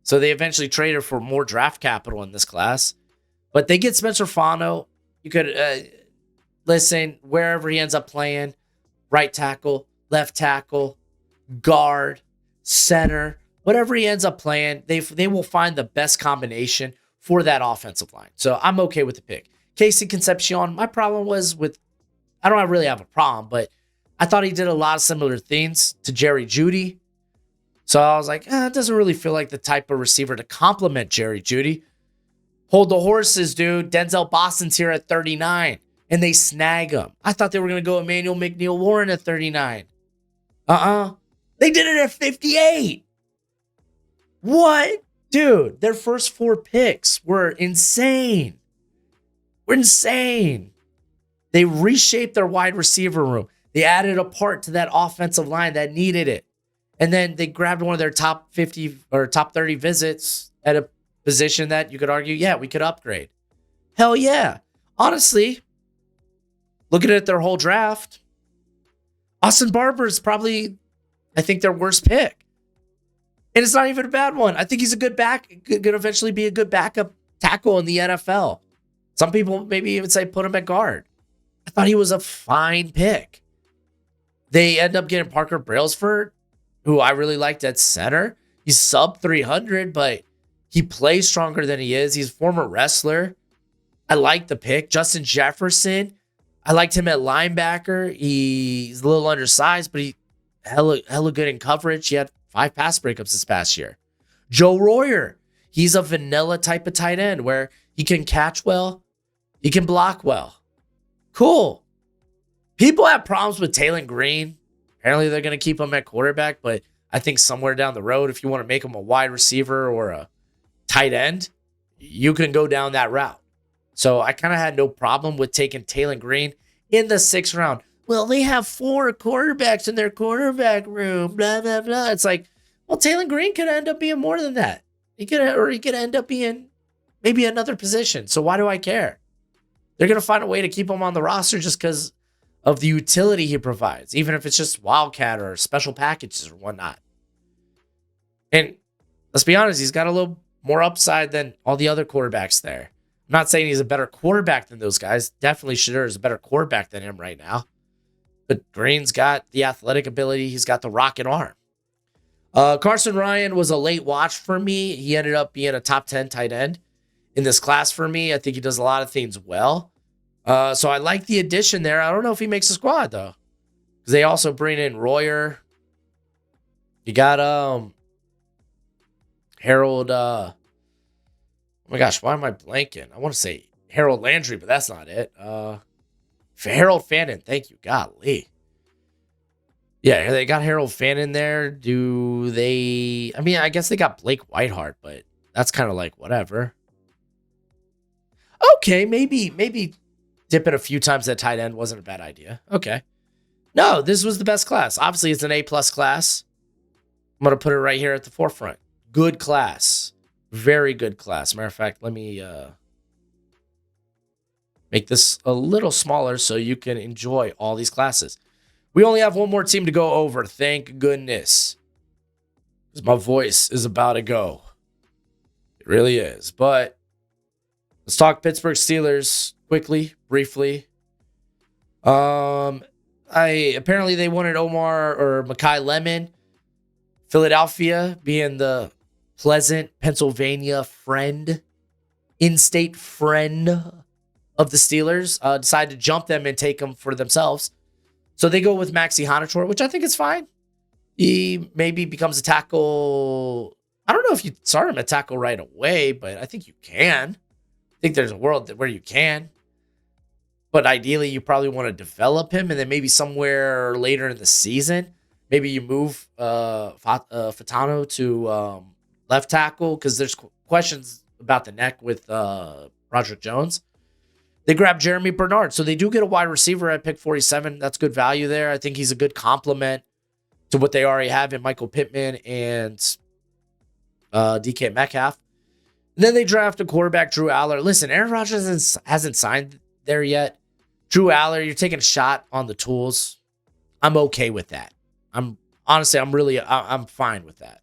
So they eventually traded for more draft capital in this class. But they get Spencer Fano. You could listen, wherever he ends up playing, right tackle, left tackle, guard, center, whatever he ends up playing, they will find the best combination for that offensive line. So I'm okay with the pick. Casey Concepcion, my problem was I don't really have a problem, but I thought he did a lot of similar things to Jerry Jeudy. So I was like, it doesn't really feel like the type of receiver to complement Jerry Jeudy. Hold the horses, dude. Denzel Boston's here at 39, and they snag him. I thought they were going to go Emmanuel McNeil-Warren at 39. They did it at 58. What? Dude, their first 4 picks were insane. They reshaped their wide receiver room. They added a part to that offensive line that needed it. And then they grabbed one of their top 50 or top 30 visits at a position that you could argue, yeah, we could upgrade. Hell yeah. Honestly, looking at their whole draft, Austin Barber is probably, I think, their worst pick. And it's not even a bad one. I think he's a good could eventually be a good backup tackle in the NFL. Some people maybe even say put him at guard. I thought he was a fine pick. They end up getting Parker Brailsford, who I really liked at center. He's sub 300, but he plays stronger than he is. He's a former wrestler. I like the pick. Justin Jefferson, I liked him at linebacker. He's a little undersized, but he hella good in coverage. He had 5 pass breakups this past year. Joe Royer, he's a vanilla type of tight end where he can catch well, he can block well. Cool. People have problems with Taylor Green. Apparently, they're going to keep him at quarterback, but I think somewhere down the road, if you want to make him a wide receiver or a tight end, you can go down that route. So I kind of had no problem with taking Taylor Green in the 6th round. Well, they have 4 quarterbacks in their quarterback room, blah, blah, blah. It's like, well, Taylor Green could end up being more than that. He could end up being maybe another position. So why do I care? They're going to find a way to keep him on the roster just because of the utility he provides, even if it's just Wildcat or special packages or whatnot. And let's be honest, he's got a little more upside than all the other quarterbacks there. I'm not saying he's a better quarterback than those guys. Definitely Shedeur is a better quarterback than him right now. But Green's got the athletic ability. He's got the rocket arm. Carson Ryan was a late watch for me. He ended up being a top 10 tight end in this class for me. I think he does a lot of things well. So I like the addition there. I don't know if he makes a squad, though. Because they also bring in Royer. You got Harold. Oh my gosh, why am I blanking? I want to say Harold Landry, but that's not it. Harold Fannin. Thank you. Golly. Yeah, they got Harold Fannin there. Do they? I mean, I guess they got Blake Whiteheart, but that's kind of like whatever. Okay, maybe dipping a few times at tight end wasn't a bad idea. Okay. No, this was the best class. Obviously, it's an A+ class. I'm going to put it right here at the forefront. Good class. Very good class. Matter of fact, let me make this a little smaller so you can enjoy all these classes. We only have one more team to go over. Thank goodness. Because my voice is about to go. It really is. But let's talk Pittsburgh Steelers quickly, briefly. Apparently they wanted Omar or Mekhi Lemon. Philadelphia being the pleasant Pennsylvania friend, in-state friend of the Steelers, decided to jump them and take them for themselves. So they go with Maxi Hanator, which I think is fine. He maybe becomes a tackle. I don't know if you start him at tackle right away, but I think you can. I think there's a world where you can. But ideally, you probably want to develop him, and then maybe somewhere later in the season, maybe you move Fatano to left tackle because there's questions about the neck with Roderick Jones. They grab Jeremy Bernard. So they do get a wide receiver at pick 47. That's good value there. I think he's a good complement to what they already have in Michael Pittman and DK Metcalf. And then they draft a quarterback, Drew Aller. Listen, Aaron Rodgers hasn't signed there yet. Drew Aller, you're taking a shot on the tools. I'm okay with that. I'm fine with that.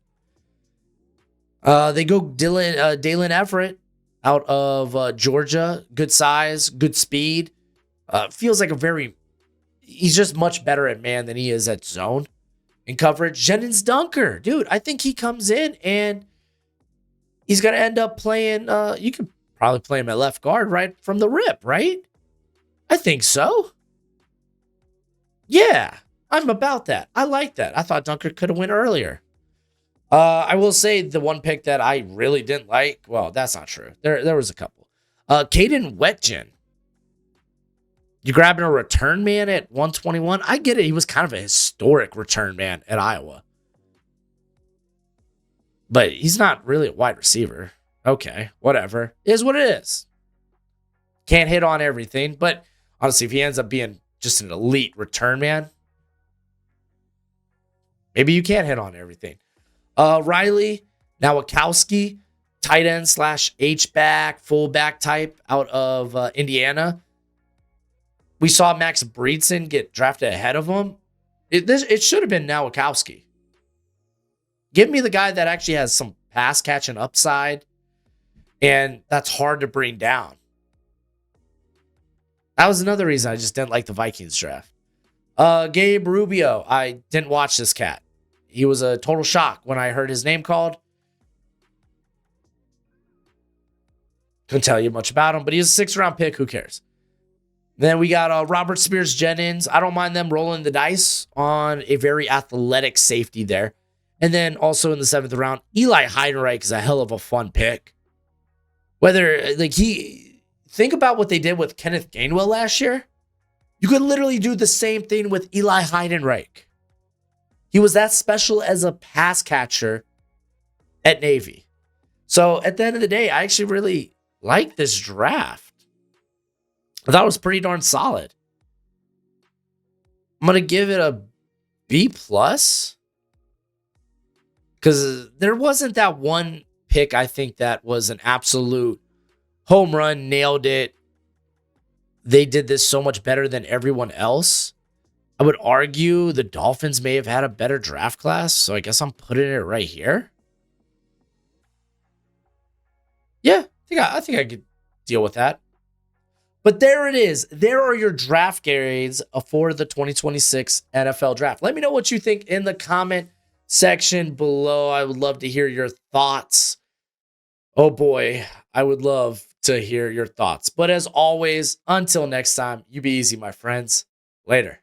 They go Dalen Everett out of Georgia. Good size, good speed. Feels like he's just much better at man than he is at zone in coverage. Jennings Dunker, dude, I think he comes in and he's going to end up playing, you could probably play him at left guard right from the rip, right? I think so. Yeah, I'm about that. I like that. I thought Dunker could have went earlier. I will say the one pick that I really didn't like, well, that's not true. There was a couple. Caden Wetjen. You grabbing a return man at 121? I get it. He was kind of a historic return man at Iowa. But he's not really a wide receiver. Okay, whatever. It is what it is. Can't hit on everything. But honestly, if he ends up being just an elite return man, maybe you can't hit on everything. Riley Nowakowski, tight end / H-back, fullback type out of Indiana. We saw Max Breedson get drafted ahead of him. It should have been Nowakowski. Give me the guy that actually has some pass catching upside, and that's hard to bring down. That was another reason I just didn't like the Vikings draft. Gabe Rubio. I didn't watch this cat. He was a total shock when I heard his name called. Couldn't tell you much about him, but he's a 6th round pick. Who cares? Then we got Robert Spears Jennings. I don't mind them rolling the dice on a very athletic safety there. And then also in the 7th round, Eli Heidenreich is a hell of a fun pick. Think about what they did with Kenneth Gainwell last year. You could literally do the same thing with Eli Heidenreich. He was that special as a pass catcher at Navy. So at the end of the day, I actually really like this draft. I thought it was pretty darn solid. I'm going to give it a B+. Because there wasn't that one pick, I think, that was an absolute home run, nailed it. They did this so much better than everyone else. I would argue the Dolphins may have had a better draft class, so I guess I'm putting it right here. Yeah, I think I could deal with that. But there it is. There are your draft grades for the 2026 NFL Draft. Let me know what you think in the comment section below. I would love to hear your thoughts. Oh boy, I would love to hear your thoughts. But as always, until next time, you be easy, my friends. Later.